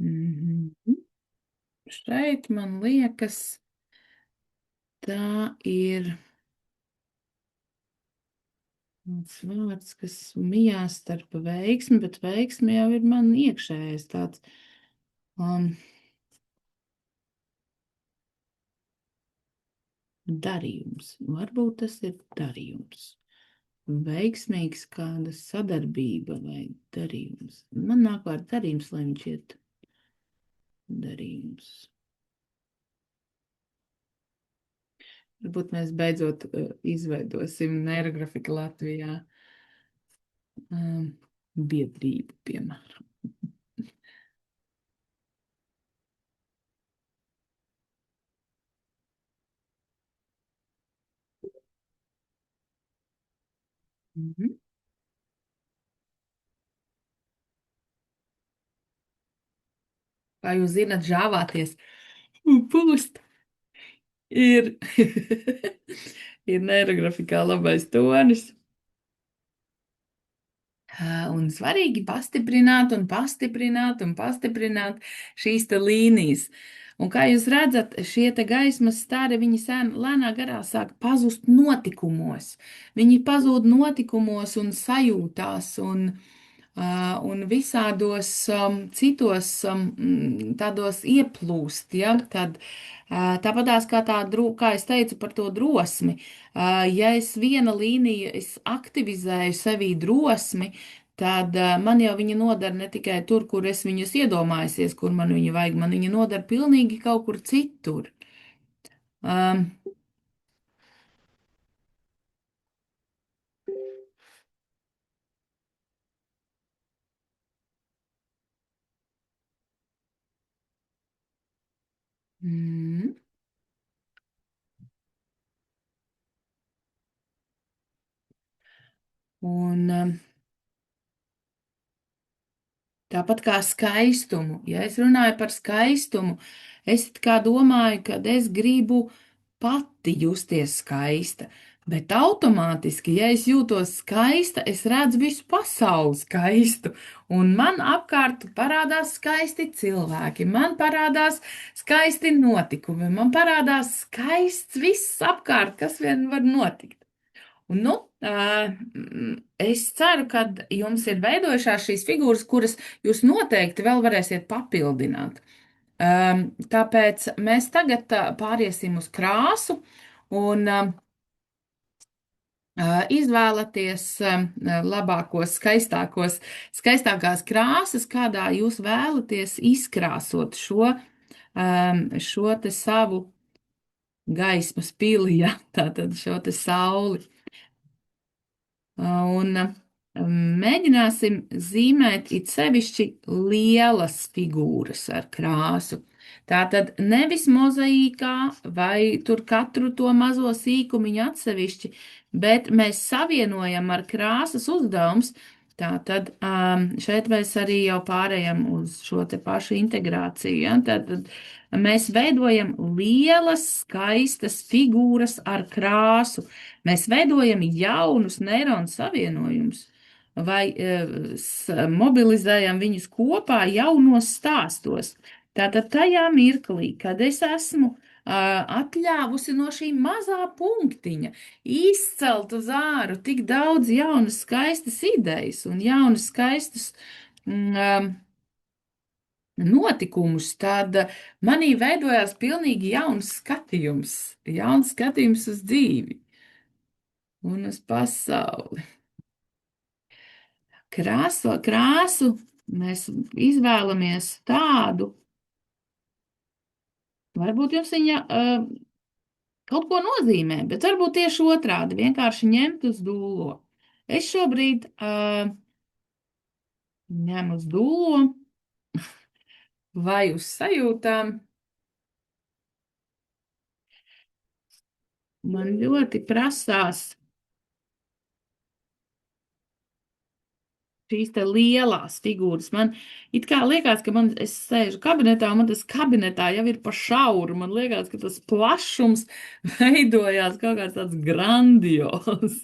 Mhm. Šeit man liekas, tā ir tāds vārds, kas mijās starp veiksmi, bet veiksmi jau ir man iekšējais tāds. Darījums. Varbūt tas ir darījums. Veiksmīgs kāda sadarbība vai darījums. Man nāk vārds darījums, lai viņš iet darījums. Varbūt mēs beidzot izveidosim neirografiku Latvijā. um, biedrību, piemēram. Mhm. Kā jūs zinat, žāvāties un pūst ir, ir neirografikā labais tonis. Un svarīgi pastiprināt, un pastiprināt, un pastiprināt šīs te līnijas. Un kā jūs redzat, šie te gaismas stari, viņi lēnā garā sāk pazust notikumos. Viņi pazūd notikumos un sajūtās un visādos citos tādos ieplūst, ja? Tad, tāpatās kā kā es teicu par to drosmi, ja es viena līnija, es aktivizēju sevī drosmi, tad man jau viņa noder ne tikai tur, kur es viņus iedomājusies, kur man viņa vajag, man viņa noder pilnīgi kaut kur citur. Um, mm, un tāpat kā skaistumu. Ja es runāju par skaistumu, es it kā domāju, ka es gribu pati justies skaista. Bet automātiski, ja es jūtos skaista, es redzu visu pasauli skaistu. Un man apkārt parādās skaisti cilvēki, man parādās skaisti notikumi, man parādās skaists viss apkārt, kas vien var notikt. Un, nu, es ceru, ka jums ir veidojušās šīs figūras, kuras jūs noteikti vēl varēsiet papildināt. Tāpēc mēs tagad pāriesim uz krāsu un izvēlaties labākos, skaistākās krāsas, kādā jūs vēlaties izkrāsot šo te savu gaismas pili, ja, tātad šo te sauli. Un mēģināsim zīmēt it sevišķi lielas figūras ar krāsu. Tātad nevis mozaīkā vai tur katru to mazo sīkumiņu atsevišķi, bet mēs savienojam ar krāsas uzdevums. Tātad šeit mēs arī jau pārējām uz šo te pašu integrāciju. Ja? Tātad mēs veidojam lielas, skaistas figūras ar krāsu. Mēs veidojam jaunus neironu savienojumus vai mobilizējam viņus kopā jaunos stāstos. Tātad tajā mirklī, kad es esmu atļāvusi no šī mazā punktiņa izcelt uz āru tik daudz jaunas, skaistas idejas un jaunas, skaistas notikumus, tad manī veidojās pilnīgi jauns skatījums uz dzīvi un uz pasauli. Krāsu mēs izvēlamies tādu, varbūt jums viņa kaut ko nozīmē, bet varbūt tieši otrādi, vienkārši ņemt uz dūlo. Es šobrīd ņemu uz dūlo vai uz sajūtām. Man ļoti prasās šīs te lielās figūras. Man it kā liekas, ka es sēžu kabinetā, un man tas kabinetā jau ir pa šauru. Man liekas, ka tas plašums veidojās kaut kāds tāds grandios.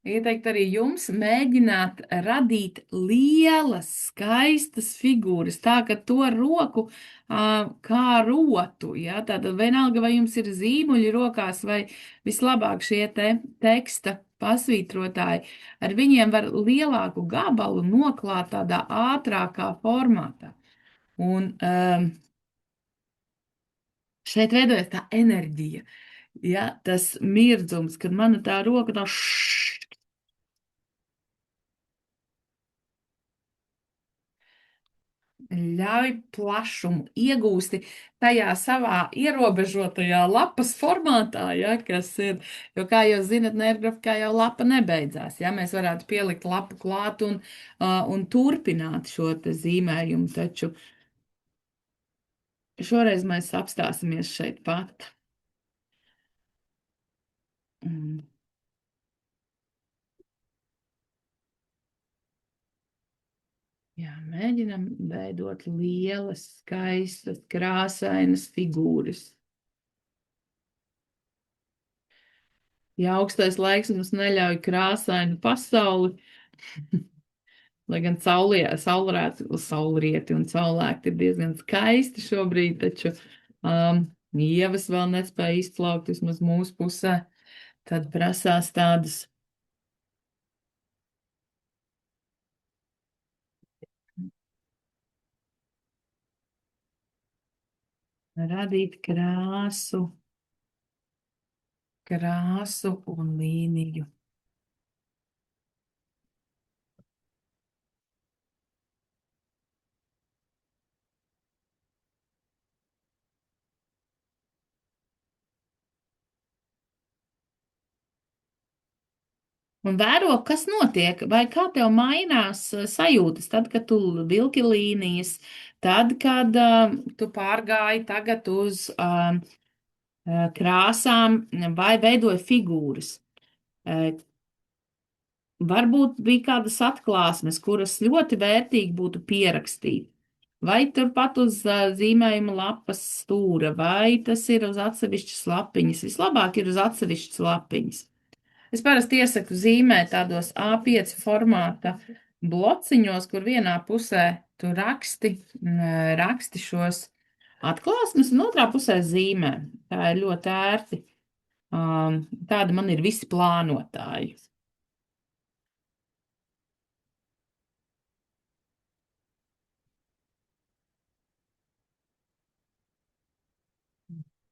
Ieteikt arī jums mēģināt radīt lielas, skaistas figūras, tā ka to roku kā rotu. Ja? Tātad vienalga, vai jums ir zīmuļi rokās vai vislabāk šie teksta pasvītrotāji, ar viņiem var lielāku gabalu noklāt tādā ātrākā formātā. Un šeit veidojas tā enerģija, ja? Tas mirdzums, kad mana tā roka tā ļauj plašumu, iegūsti tajā savā ierobežotajā lapas formātā, ja, kas ir, jo, kā jūs zinat, nērgrafikā jau lapa nebeidzās, ja, mēs varētu pielikt lapu klāt un turpināt šo te zīmējumu, taču šoreiz mēs apstāsimies šeit pat. Mm. Jā, mēģinam veidot lielas, skaistas, krāsainas figūras. Ja augstais laiks mums neļauj krāsainu pasauli, lai gan saulrieti un saulēkti ir diezgan skaisti šobrīd, taču ievas vēl nespēja izplaukt vismaz mūsu pusē, tad prasās tādas radīt krāsu un līniju. Un vēro, kas notiek, vai kā tev mainās sajūtas, tad, kad tu vilki līnijas, tad, kad tu pārgāji tagad uz krāsām vai veidoji figūras. Varbūt bija kādas atklāsmes, kuras ļoti vērtīgi būtu pierakstīt. Vai turpat uz zīmējuma lapas stūra, vai tas ir uz atsevišķas lapiņas. Vislabāk ir uz atsevišķas lapiņas. Es parasti iesaku zīmēt tādos A5 formāta blociņos, kur vienā pusē tu raksti šos atklāsmes, un otrā pusē zīmē. Tā ir ļoti ērti. Tāda man ir visi plānotāji.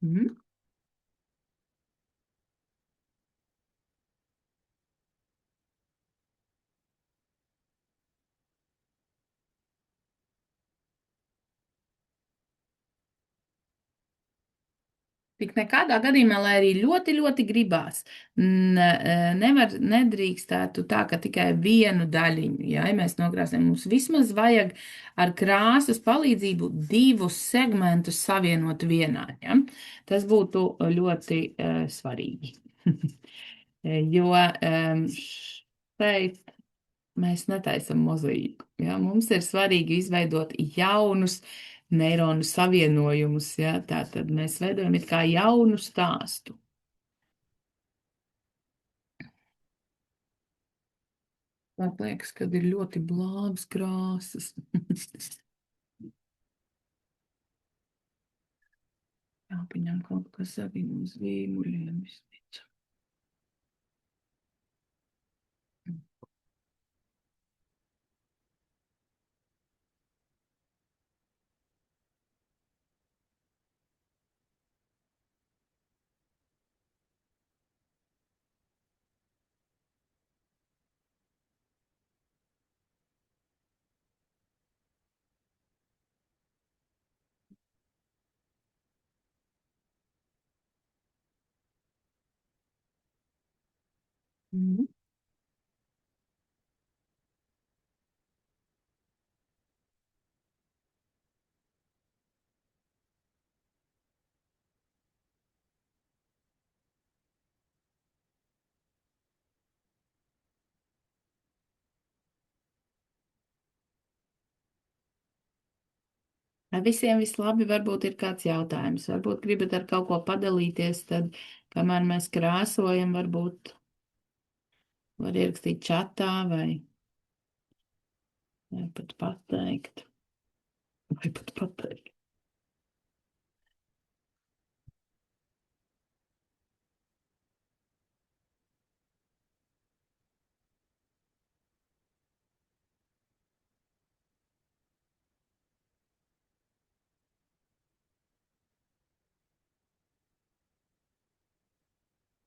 Mhm. Tik nekādā gadījumā, lai arī ļoti, ļoti gribās, nedrīkstētu tā, ka tikai vienu daļiņu, ja mēs nokrāsām, mums vismaz vajag ar krāsas palīdzību divus segmentus savienot vienā, ja? Tas būtu ļoti svarīgi. Jo šeit mēs netaisam mozaīku. Ja? Mums ir svarīgi izveidot jaunus neironu savienojumus. Ja? Tātad mēs veidojam it kā jaunu stāstu. Man liekas, ka ir ļoti blāvas krāsas. Jāpaņem kaut kas arī no zīmoliem. Mhm. Vai visiem viss labi? Varbūt ir kāds jautājums. Varbūt gribat ar kaut ko padalīties, tad, kamēr mēs krāsojam, varbūt var ierakstīt čatā vai pat pateikt. Vai pat pateikt.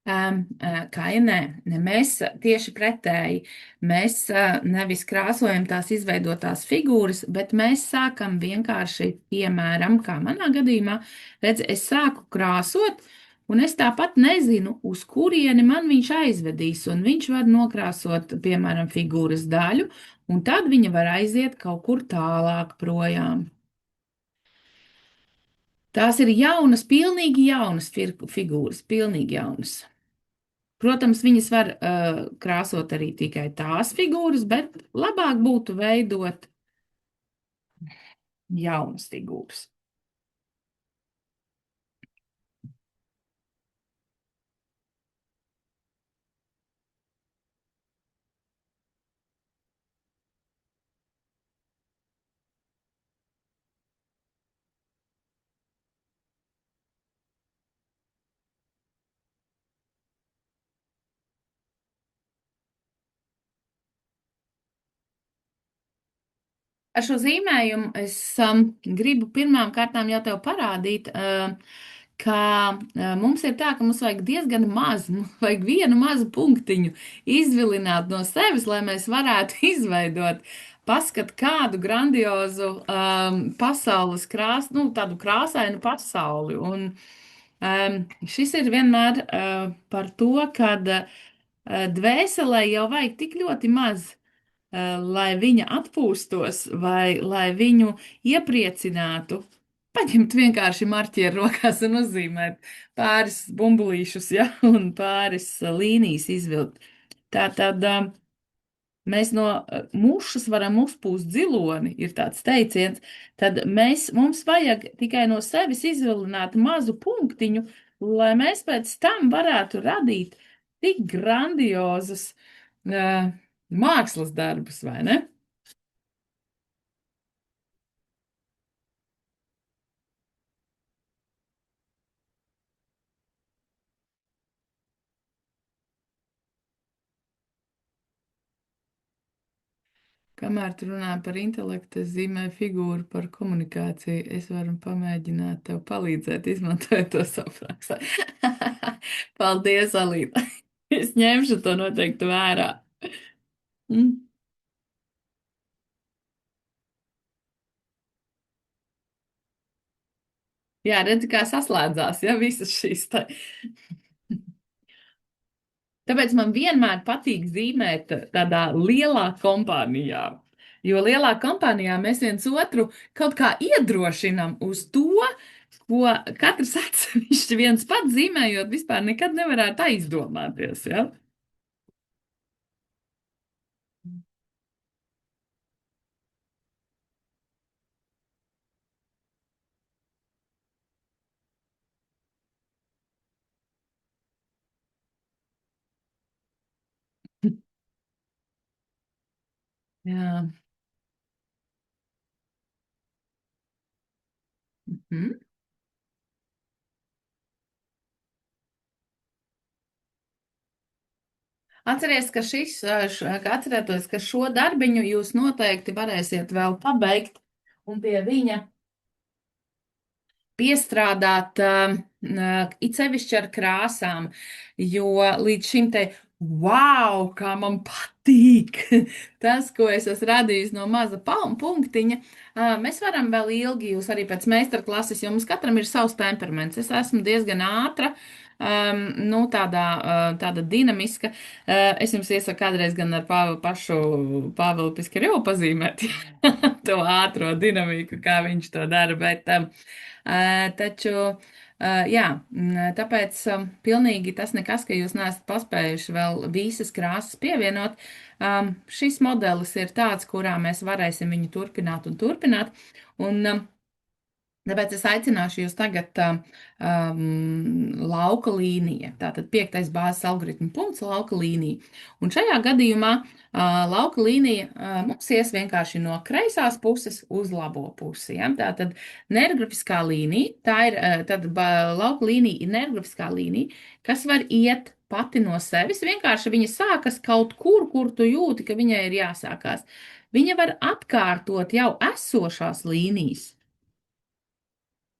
Kā ja nē, mēs tieši pretēji, mēs nevis krāsojam tās izveidotās figūras, bet mēs sākam vienkārši, piemēram, kā manā gadījumā, redz, es sāku krāsot, un es tāpat nezinu, uz kurieni man viņš aizvedīs, un viņš var nokrāsot, piemēram, figūras daļu, un tad viņa var aiziet kaut kur tālāk projām. Tās ir jaunas, pilnīgi jaunas figūras, pilnīgi jaunas. Protams, viņas var krāsot arī tikai tās figūras, bet labāk būtu veidot jaunas figūras. Ar šo zīmējumu es gribu pirmām kārtām jau tev parādīt, ka mums ir tā, ka mums vajag diezgan maz, mums vajag vienu mazu punktiņu izvilināt no sevis, lai mēs varētu izveidot. Paskat, kādu grandiozu pasaules krāsu, nu, tādu krāsainu pasauli. Un šis ir vienmēr par to, ka dvēselē jau vajag tik ļoti maz lai viņa atpūstos vai lai viņu iepriecinātu. Paņemt vienkārši marķieru rokās un uzzīmēt pāris bumbulīšus, ja, un pāris līnijas izvilkt. Tā tad mēs no mušas varam uzpūst ziloni, ir tāds teiciens, tad mums vajag tikai no sevis izvilināt mazu punktiņu, lai mēs pēc tam varētu radīt tik grandiozus mākslas darbus, vai ne? Kamēr tu runā par intelektu, es zīmēju figūru par komunikāciju. Es varu pamēģināt tev palīdzēt, izmantojot to savu praksē. Paldies, Alīna! Es ņemšu to noteikti vērā. Mm. Jā, redzi, kā saslēdzās, ja visas šīs. Tāpēc man vienmēr patīk zīmēt tādā lielā kompānijā. Jo lielā kompānijā mēs viens otru kaut kā iedrošinam uz to, ko katrs atsevišķi viens pats zīmējot, vispār nekad nevarētu aizdomāties. Ja? Jā. Mhm. Atcerieties, ka atcerieties, ka šo darbiņu jūs noteikti varēsiet vēl pabeigt un pie viņa piestrādāt, it sevišķi ar krāsām, jo līdz šim te, wow, kā man patīk tas, ko es esmu radījis no maza punktiņa, mēs varam vēl ilgi, jūs arī pēc meistarklases, jo mums katram ir savs temperaments. Es esmu diezgan ātra. Nu, tāda dinamiska. Es jums iesaku kādreiz gan ar Pāvilu Piskarjovu pazīmēt to ātro dinamiku, kā viņš to dara, bet taču, jā, tāpēc pilnīgi tas nekas, ka jūs neesat paspējuši vēl visas krāsas pievienot. Šis modelis ir tāds, kurā mēs varēsim viņu turpināt un turpināt. Un, tāpēc es aicināšu jūs tagad lauka līnija. Tātad piektais bāzes algoritmu punkts, lauka līnija. Un šajā gadījumā lauka līnija mums ies vienkārši no kreisās puses uz labo pusi. Ja? Tātad nergrafiskā līnija, lauka līnija ir nergrafiskā līnija, kas var iet pati no sevis. Vienkārši viņa sākas kaut kur, kur tu jūti, ka viņai ir jāsākās. Viņa var atkārtot jau esošās līnijas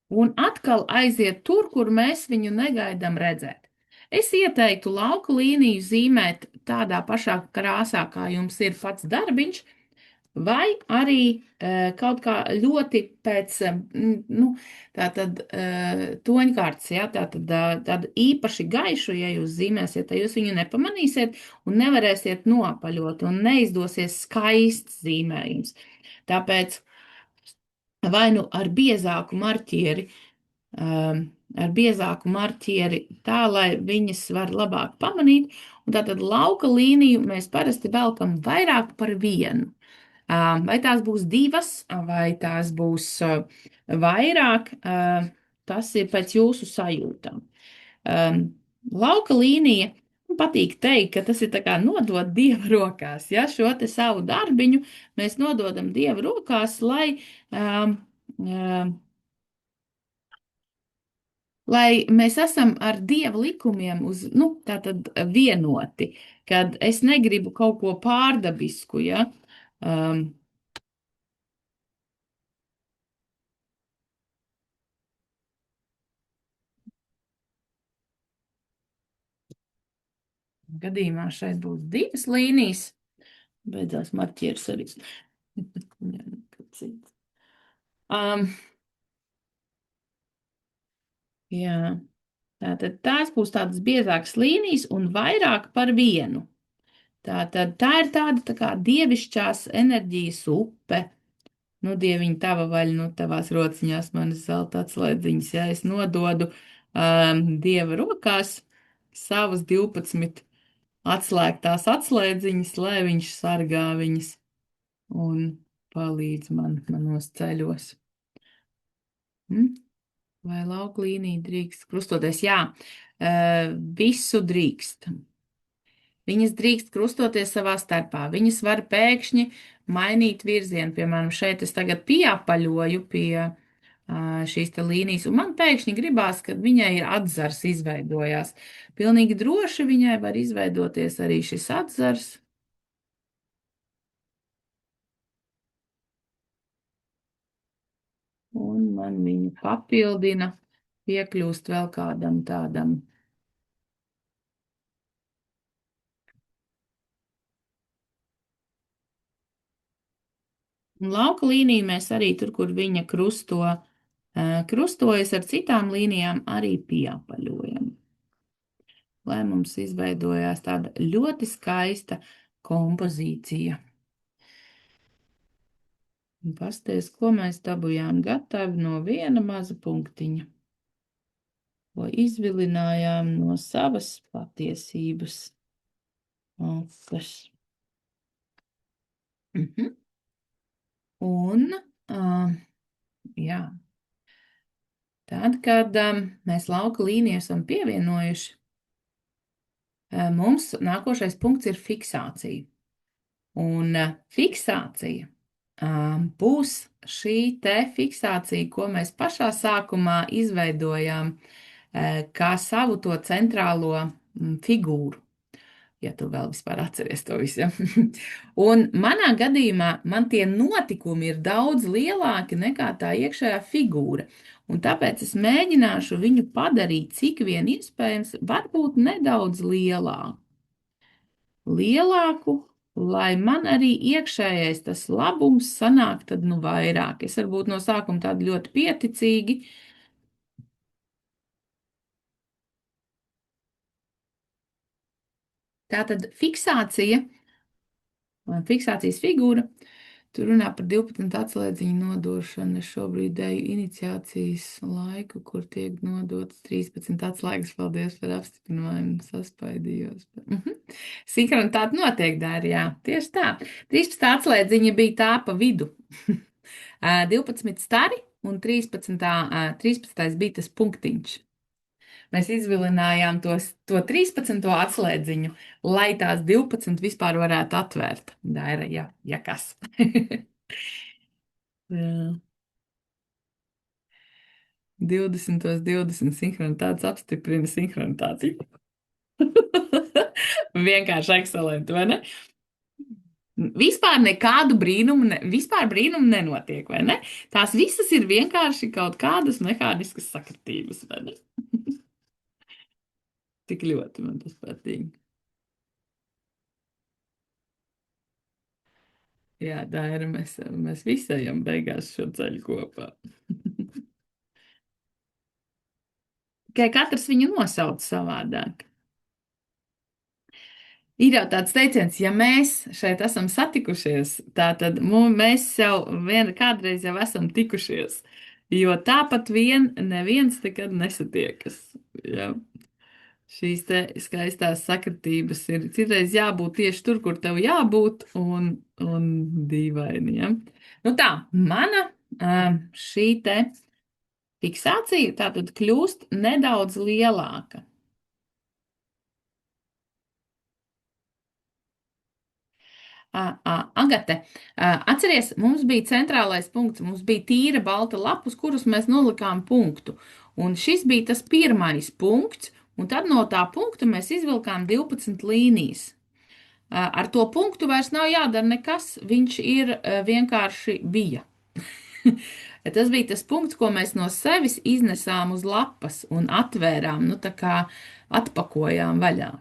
un atkal aiziet tur, kur mēs viņu negaidām redzēt. Es ieteiktu lauka līniju zīmēt tādā pašā krāsā, kā jums ir pats darbiņš, vai arī kaut kā ļoti pēc, nu, tātad toņkārtas, ja, tādu īpaši gaišu, ja jūs zīmēsiet, tad jūs viņu nepamanīsiet un nevarēsiet noapaļot un neizdosies skaists zīmējums. Tāpēc vai nu ar biezāku marķieri, um, tā, lai viņas var labāk pamanīt, un tātad lauka līniju mēs parasti velkam vairāk par vienu. Vai tās būs divas, vai tās būs vairāk, tas ir pēc jūsu sajūtām. Um, Lauka līnija, man patīk teikt, ka tas ir tā kā nodot Dieva rokās. Ja šo te savu darbiņu mēs nododam Dieva rokās, um, um, lai mēs esam ar Dieva likumiem nu, tātad vienoti, kad es negribu kaut ko pārdabisku, ja. Um, Gadījumā šeit būs divas līnijas. Beidzās marķieris arī. Jā, kas cits. Um, jā, tātad tās būs tādas biezākas līnijas un vairāk par vienu. Tātad tā ir tāda tā kā dievišķās enerģijas upe. Nu, dieviņ, tava vaļa, nu, tavās rociņās manas zelta atslēdziņas, ja es nododu Dieva rokās savas 12 atslēgtās atslēdziņas, lai viņš sargā viņas un palīdz man manos ceļos. Vai lauka līnija drīkst krustoties? Jā, visu drīkst. Viņas drīkst krustoties savā starpā. Viņas var pēkšņi mainīt virzienu. Piemēram, šeit es tagad pieapaļoju pie šīs te līnijas, un man pēkšņi gribās, ka viņai ir atzars izveidojās. Pilnīgi droši viņai var izveidoties arī šis atzars. Un man viņu papildina, piekļūst vēl kādam tādam. Un lauka līniju mēs arī tur, kur viņa krustojas ar citām līnijām, arī pieapaļojam. Lai mums izveidojās tāda ļoti skaista kompozīcija. Un pasties, ko mēs dabujām gatavi no viena maza punktiņa. Ko izvilinājām no savas patiesības. Opas. Un, jā, tad, kad mēs lauka līniju esam pievienojuši, mums nākošais punkts ir fiksācija. Un fiksācija būs šī te fiksācija, ko mēs pašā sākumā izveidojām kā savu to centrālo figūru. Ja tu vēl vispār atceries to visu. Ja? Un manā gadījumā man tie notikumi ir daudz lielāki nekā tā iekšējā figūra. Un tāpēc es mēģināšu viņu padarīt cik vien iespējams, varbūt nedaudz lielāku, lai man arī iekšējais tas labums sanāk tad nu vairāk. Es varbūt no sākuma tādu ļoti pieticīgi. Tātad fiksācijas figūra, tur runā par 12 atslēdziņu nodošanu. Es šobrīd eju iniciācijas laiku, kur tiek nodotas 13 atslēgas. Paldies par apstiprinājumu, saspaidījos. Sinhronitāte notiek, Dārījā, tieši tā. 13 atslēdziņa bija tā pa vidu. 12 stari un 13. bija tas punktiņš. Mēs izvilinājām to 13. atslēdziņu, lai tās 12 vispār varētu atvērt. Daira, ja kas. Jā. 20 sinhronitātes apstiprina sinhronitāciju. Vienkārši ekscelenti, vai ne? Vispār nekādu brīnumu nenotiek, vai ne? Tās visas ir vienkārši kaut kādas mehāniskas sakritības, vai ne? Tik ļoti man tas patīk. Jā, tā ir. Mēs visi ejam beigās šo ceļu kopā. Tikai katrs viņu nosauc savādāk. Ir jau tāds teiciens, ja mēs šeit esam satikušies, tad mēs jau kādreiz jau esam tikušies. Jo tāpat vien neviens nekad nesatiekas. Ja? Šīs te skaistās sakritības ir citreiz jābūt tieši tur, kur tev jābūt, un dīvaini. Ja? Nu tā, mana šī te fiksācija tātad kļūst nedaudz lielāka. Agate, atceries, mums bija centrālais punkts, mums bija tīra balta lapa, uz kuras mēs nolikām punktu. Un šis bija tas pirmais punkts, un tad no tā punkta mēs izvilkām 12 līnijas. Ar to punktu vairs nav jādara nekas, viņš ir vienkārši bija. Tas bija tas punkts, ko mēs no sevis iznesām uz lapas un atvērām, nu tā kā atpakojām vaļā.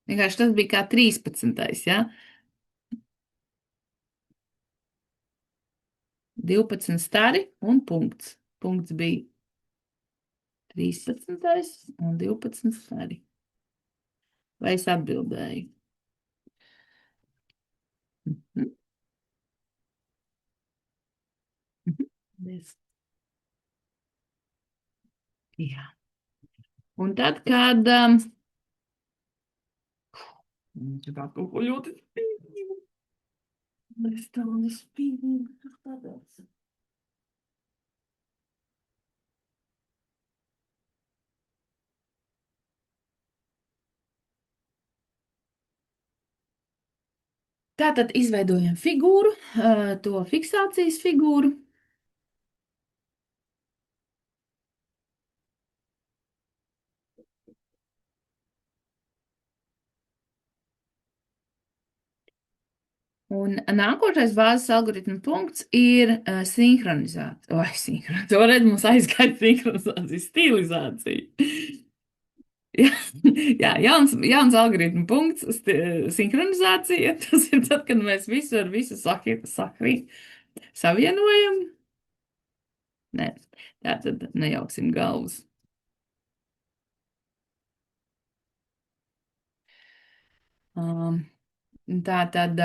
Vienkārši tas bija kā 13. Ja? 12 stari un punkts. Punkts bija 13. un 12 stari. Vai es atbildēju? Mhm. Mhm. Paldies. Jā. Un tad, kad viņš kā kaut ko ļoti spīdīgu, es tādu spīdīgu, kas tādās. Tātad izveidojam figūru, to fiksācijas figūru. Un nākošais bāzes algoritma punkts ir sinhronizācija. Vai sinhronizācija? Toreiz mums aizgāja sinhronizācija, stilizācija. Jā, jā, jauns algoritma punkts, sinhronizācija. Tas ir tad, kad mēs visu ar visu savienojam. Nē, tā tad nejauksim galvas. Um, tā tad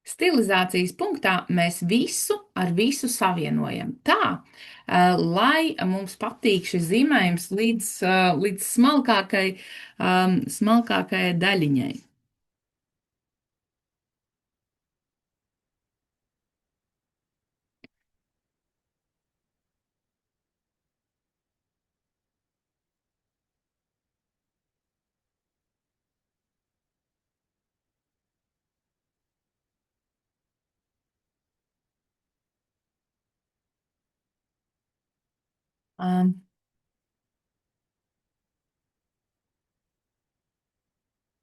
stilizācijas punktā mēs visu ar visu savienojam tā, lai mums patīk šis zīmējums līdz smalkākai daļiņai. Um,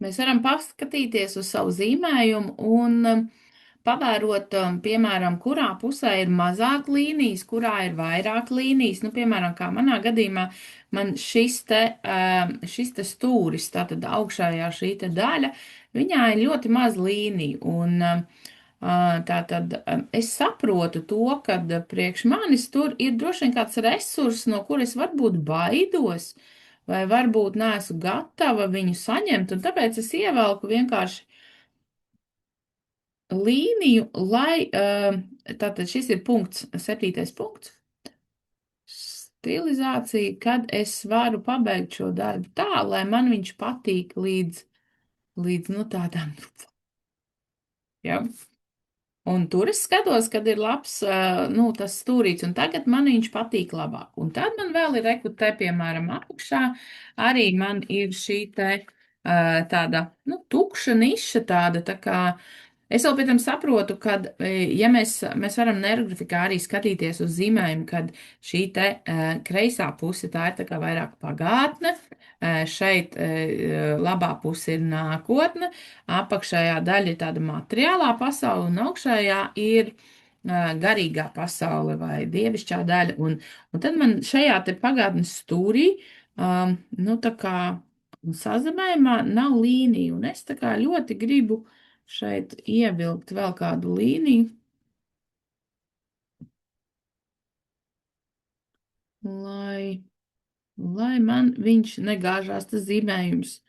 Mēs varam paskatīties uz savu zīmējumu un pavērot, piemēram, kurā pusē ir mazāk līnijas, kurā ir vairāk līnijas. Nu, piemēram, kā manā gadījumā, man šis te stūris, tātad augšējā šī te daļa, viņā ir ļoti maz līniju. Un, tātad es saprotu to, ka priekš manis tur ir droši vien kāds resurss, no kuras varbūt baidos vai varbūt neesmu gatava viņu saņemt, un tāpēc es ievelku vienkārši līniju, lai tātad šis ir punkts, 7. punkts. Stilizācija, kad es varu pabeigt šo darbu tā, lai man viņš patīk līdz nu, tādām. Ja? Un tur es skatos, kad ir labs, nu, tas stūrīts, un tagad man viņš patīk labāk. Un tad man vēl ir rekrutē, piemēram, apakšā, arī man ir šī te tāda, nu, tukša niša tāda, tā kā es vēl pēc tam saprotu, ka, ja mēs varam nergrafikā arī skatīties uz zīmējumu, kad šī te kreisā puse tā ir tā kā vairāk pagātne, šeit labā puse ir nākotne, apakšējā daļa ir tāda materiālā pasaule, un augšējā ir garīgā pasaule vai dievišķā daļa. Un tad man šajā te pagātnes stūrī, nu tā kā sazemējumā nav līnija, un es tā kā ļoti gribu šeit ievilkt vēl kādu līniju, lai, lai man viņš negāžās tas zīmējums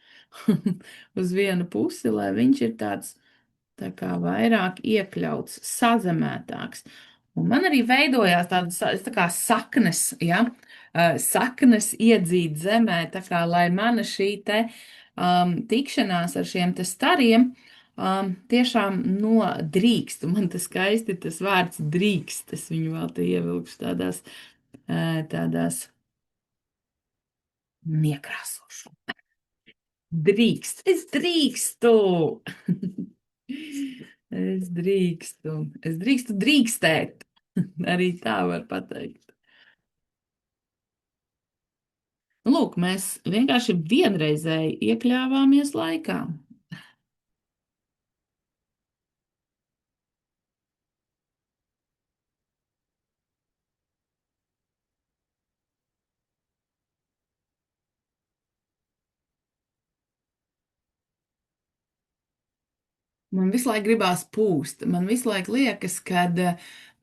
uz vienu pusi, lai viņš ir tāds tā kā vairāk iekļauts, sazemētāks. Un man arī veidojās tādas tā kā saknes, ja, saknes iedzīt zemē, tā kā lai mana šī te tikšanās ar šiem te stariem tiešām nodrīkst. Un man tas skaisti tas vārds drīkst. Es viņu vēl te ievilkšu tādās niekrāsošu. Drīkst. Es drīkstu. Es drīkstu. Es drīkstu drīkstēt. Arī tā var pateikt. Nu, lūk, mēs vienkārši vienreizēji iekļāvāmies laikā. Man visu laiku gribās pūst. Man visu laiku liekas, ka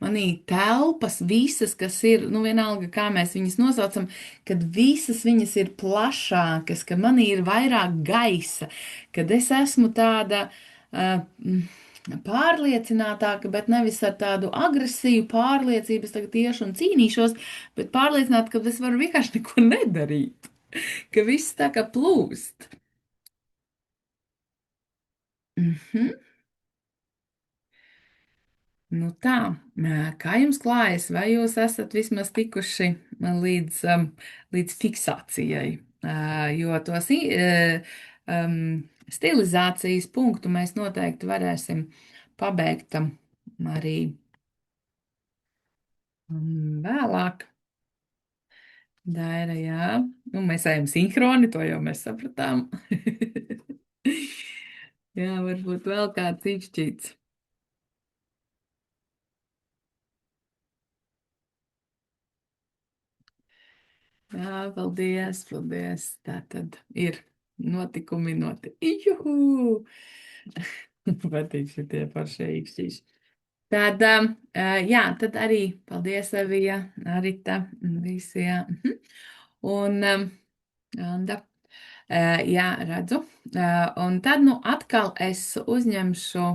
manī telpas visas, kas ir, nu vienalga, kā mēs viņas nosaucam, kad visas viņas ir plašākas, ka manī ir vairāk gaisa, kad es esmu tāda pārliecinātāka, bet nevis ar tādu agresīvu pārliecību, es tagad iešu un cīnīšos, bet pārliecināta, ka es varu vienkārši neko nedarīt, ka viss tā kā plūst. Mhm. Nu tā, kā jums klājas? Vai jūs esat vismaz tikuši līdz, līdz fiksācijai? Jo tos stilizācijas punktu mēs noteikti varēsim pabeigt arī vēlāk. Daira, jā. Nu, mēs ejam sinhroni, to jau mēs sapratām. Jā, varbūt vēl kāds īkšķīts. Jā, paldies, paldies. Tā tad ir notikumi, Juhu! Patīk šitie paršie īkšķīši. Tad, jā, tad arī paldies, Evija, Arita, visi, jā. Un, Anda, jā, redzu. Un tad, nu, atkal es uzņemšu,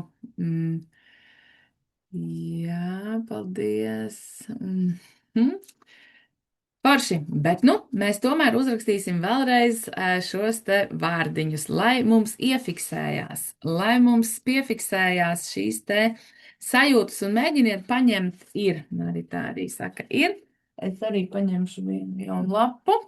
jā, paldies. Forši, bet nu, mēs tomēr uzrakstīsim vēlreiz šos te vārdiņus, lai mums iefiksējās, lai mums piefiksējās šīs te sajūtas un mēģiniet paņemt ir. Arī tā arī saka ir. Es arī paņemšu vienu jaunu lapu.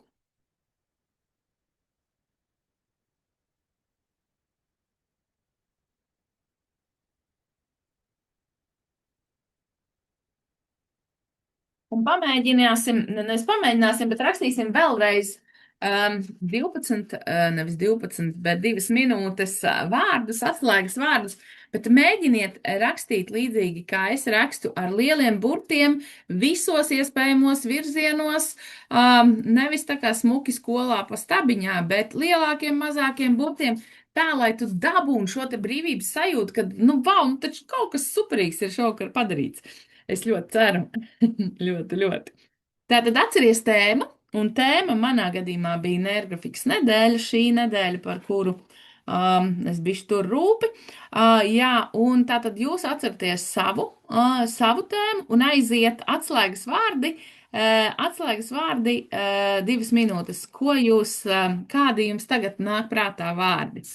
Un pamēģināsim, nevis pamēģināsim, bet rakstīsim vēlreiz 12, nevis 12, bet 2 minūtes vārdus, atslēgas vārdus, bet mēģiniet rakstīt līdzīgi, kā es rakstu ar lieliem burtiem visos iespējamos virzienos, nevis tā kā smuki skolā pa stabiņā, bet lielākiem, mazākiem burtiem, tā, lai tu dabūni šo te brīvības sajūtu, ka, nu, vau, nu, taču kaut kas superīgs ir šovakar padarīts. Es ļoti ceru. Ļoti, ļoti. Tātad atceries tēmu, un tēma manā gadījumā bija Nērgrafikas nedēļa, šī nedēļa, par kuru es biju tur rūpi. Jā, un tātad jūs atcerieties savu tēmu un aiziet atslēgas vārdi 2 minūtes. Ko jūs, kādi jums tagad nāk prātā vārdi?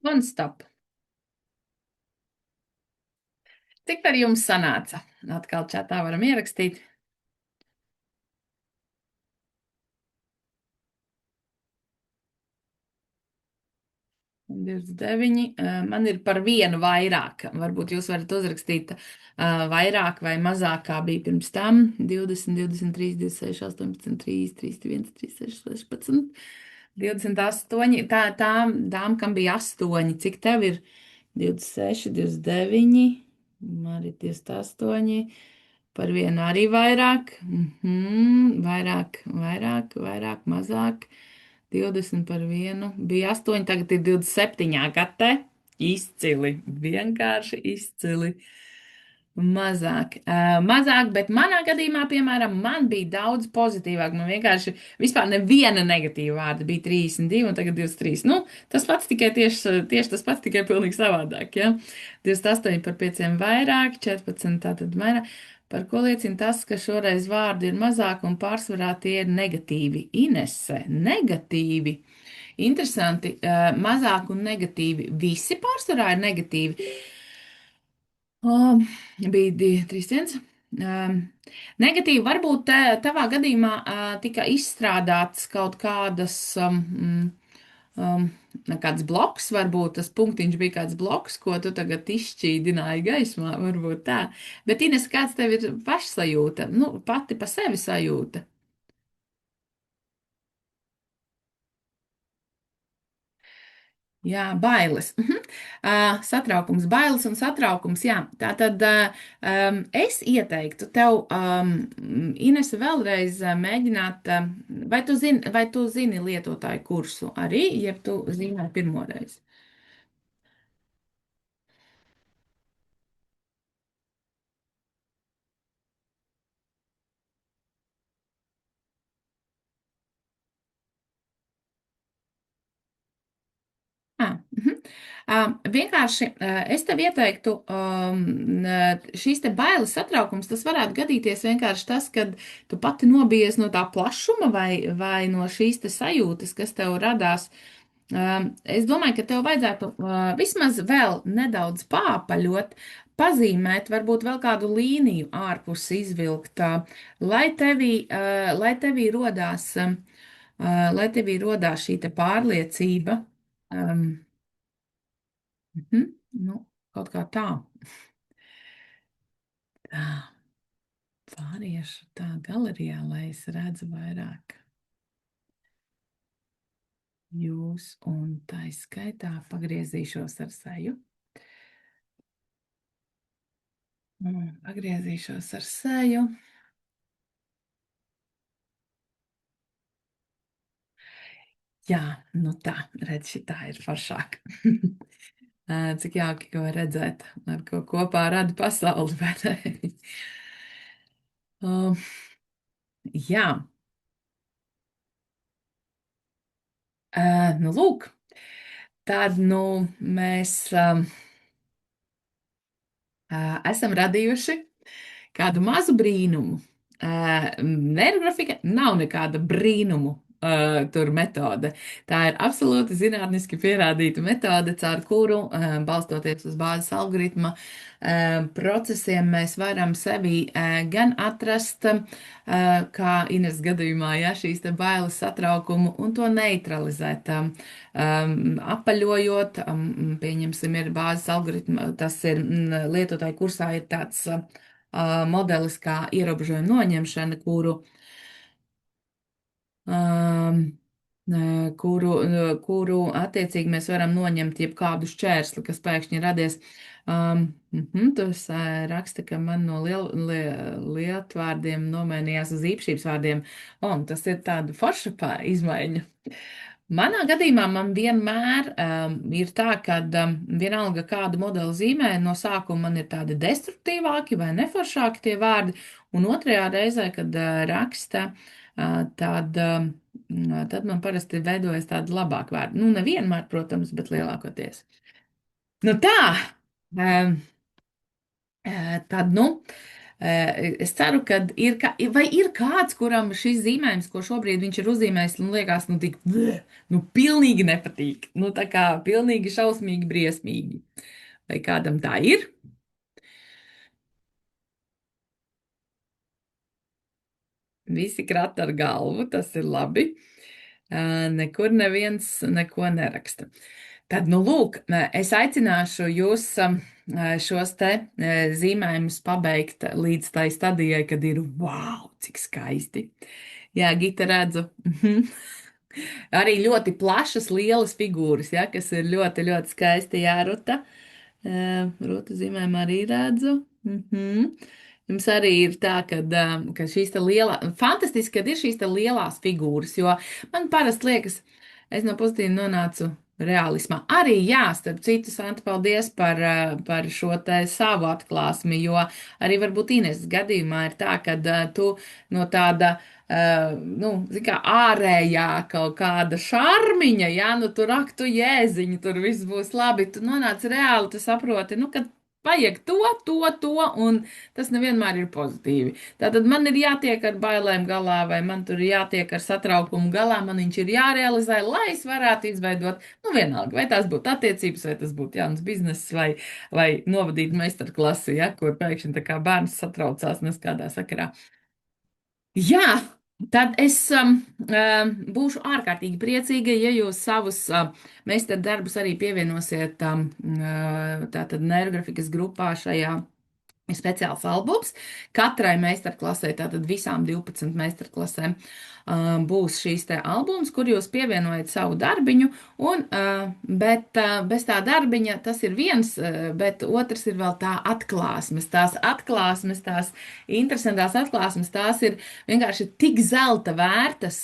Non-stop. Cik par jums sanāca? Atkal čatā varam ierakstīt. 29. Man ir par vienu vairāk. Varbūt jūs varat uzrakstīt vairāk vai mazāk, kā bija pirms tam. 20, 23, 26, 18, 3, 3, 1, 3, 6, 16, 28. Tām, kam bija 8, cik tev ir? 26, 29, man ir 28. Par vienu arī vairāk. Vairāk, vairāk, vairāk, mazāk. 20 par vienu. Bija 8, tagad ir 27. Gatē. Izcili. Vienkārši izcili. Mazāk, mazāk, bet manā gadījumā, piemēram, man bija daudz pozitīvāk. Man vienkārši vispār neviena negatīva vārda bija 32, un tagad 23. Nu, tas pats tikai tieši tas pats, tikai pilnīgi savādāk. Ja? 28 par 5 vairāk, 14 tātad vairāk. Par ko liecina tas, ka šoreiz vārdi ir mazāk un pārsvarā tie ir negatīvi. Inese, negatīvi. Interesanti, mazāk un negatīvi. Visi pārsvarā ir negatīvi. Bija 3, 1. Negatīvi varbūt tavā gadījumā tika izstrādāts kaut kādas, um, kāds bloks, varbūt tas punktiņš bija kāds bloks, ko tu tagad izšķīdināji gaismā, varbūt tā. Bet, Ines, kāds tev ir pašsajūta? Nu, pati pa sevi sajūta. Jā, bailes. Satraukums, bailes un satraukums. Jā, tā tad es ieteiktu tev, Inese, vēlreiz mēģināt, vai tu zini lietotāju kursu arī, jeb tu zini pirmoreiz? Mhm. Vienkārši es tev ieteiktu, šīs te bailes satraukums, tas varētu gadīties vienkārši tas, kad tu pati nobijies no tā plašuma vai no šīs te sajūtas, kas tev radās. Es domāju, ka tev vajadzētu vismaz vēl nedaudz pāpaļot, pazīmēt, varbūt vēl kādu līniju ārpus izvilkt, lai tevī rodās, šī te pārliecība. Um, nu, kaut kā tā. Tā, pāriešu tā galerijā, lai es redzu vairāk jūs, un tā skaitā pagriezīšos ar seju. Pagriezīšos ar seju. Jā, nu tā, redz, šī tā ir foršāk. Cik jauki, ko redzēt, ar ko kopā rada pasauli, vai ne? Um, jā, nu lūk, tad, nu, mēs esam radījuši kādu mazu brīnumu. Neirografika nav nekāda brīnumu tur metode. Tā ir absolūti zinātniski pierādīta metode, caur kuru, balstoties uz bāzes algoritma procesiem, mēs varam sevi gan atrast, kā Ines gadījumā, ja šīs te bailes satraukumu, un to neutralizēt. Apaļojot, pieņemsim, ir bāzes algoritma, tas ir lietotāju kursā ir tāds modelis kā ierobežojuma noņemšana, um, kuru attiecīgi mēs varam noņemt jebkādu šķērsli, kas pēkšņi radies. Tas raksta, ka man no lietvārdiem nomainījās uz īpašības vārdiem, un tas ir tāda forša izmaiņa. Manā gadījumā man vienmēr ir tā, ka vienalga kādu modeli zīmē, no sākuma man ir tādi destruktīvāki vai neforšāki tie vārdi, un otrajā reizē, kad raksta, tad man parasti veidojas tādi labāki vārdi. Nu, nevienmēr, protams, bet lielākoties. Nu tā, tad, nu. Es ceru, ka ir, vai ir kāds, kuram šis zīmējums, ko šobrīd viņš ir uzzīmējis, nu, liekas, nu, tik, bleh, nu, pilnīgi nepatīk. Nu, tā kā pilnīgi šausmīgi, briesmīgi. Vai kādam tā ir? Visi krata ar galvu, tas ir labi. Nekur neviens neko neraksta. Tad, nu, lūk, es aicināšu jūs šos te zīmējumus pabeigt līdz tai stadijai, kad ir wow, cik skaisti. Jā, Gita, redzu. Mhm. Arī ļoti plašas, lielas figūras, ja, kas ir ļoti, ļoti skaisti jārota. Rota zīmēm arī redzu. Mhm. Jums arī ir tā, ka šīs te lielā, fantastiski, kad ir šīs te lielās figūras, jo man parasti liekas, es no pozitīvi nonācu realismā. Arī jā, starp citu, Santa, paldies par šo te savu atklāsmi, jo arī varbūt Ines gadījumā ir tā, ka tu no tāda nu, zin kā ārējā kaut kāda šarmiņa, ja, nu tur ak, tu jēziņu, tur viss būs labi, tu nonāc reāli, tu saproti, nu, ka vajag to, un tas nevienmēr ir pozitīvi. Tātad man ir jātiek ar bailēm galā, vai man tur ir jātiek ar satraukumu galā, man viņš ir jārealizē, lai es varētu izveidot, nu, vienalga, vai tās būtu attiecības, vai tas būtu jauns bizness, vai novadīt meistarklasi, ja, kur pēkšņi tā kā bērns satraucās neskādā sakarā. Jā, tad es būšu ārkārtīgi priecīga, ja jūs savus meistardarbus arī pievienosiet tātad neirografikas grupā šajā. Ir speciāls albums. Katrai meistarklasē, tātad visām 12 meistarklasēm, būs šīs te albums, kur jūs pievienojat savu darbiņu, bet bez tā darbiņa tas ir viens, bet otrs ir vēl tā atklāsmes. Tās atklāsmes, tās interesantās atklāsmes, tās ir vienkārši tik zelta vērtas,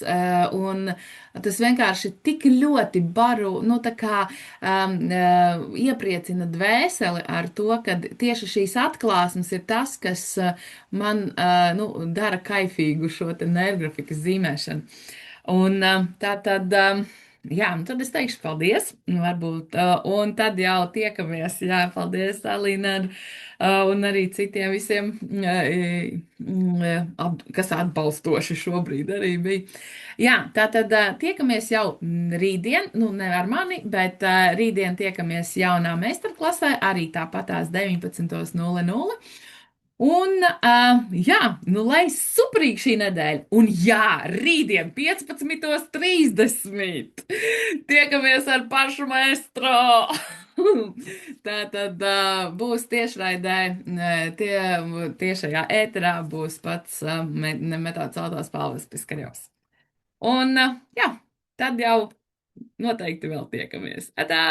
un tas vienkārši tik ļoti baru, nu tā kā iepriecina dvēseli ar to, ka tieši šīs atklāsmes ir tas, kas man nu, dara kaifīgu šo te nervgrafikas zīmēšanu. Un tā tad. Jā, un tad es teikšu paldies, varbūt, un tad jau tiekamies, jā, paldies, Alīna, un arī citiem visiem, kas atbalstoši šobrīd arī bija. Jā, tā tad tiekamies jau rītdien, nu ne ar mani, bet rītdien tiekamies jaunā meistarklasē, arī tāpatās 19:00. Un, jā, nu, lai superīgi šī nedēļa. Un, jā, rītdien 15:30 tiekamies ar pašu maestro. Tā tad būs tiešraidē, tiešajā ēterā būs pats Metāts Altās Pāvils Piskarjovs. Un, jā, tad jau noteikti vēl tiekamies. Adā!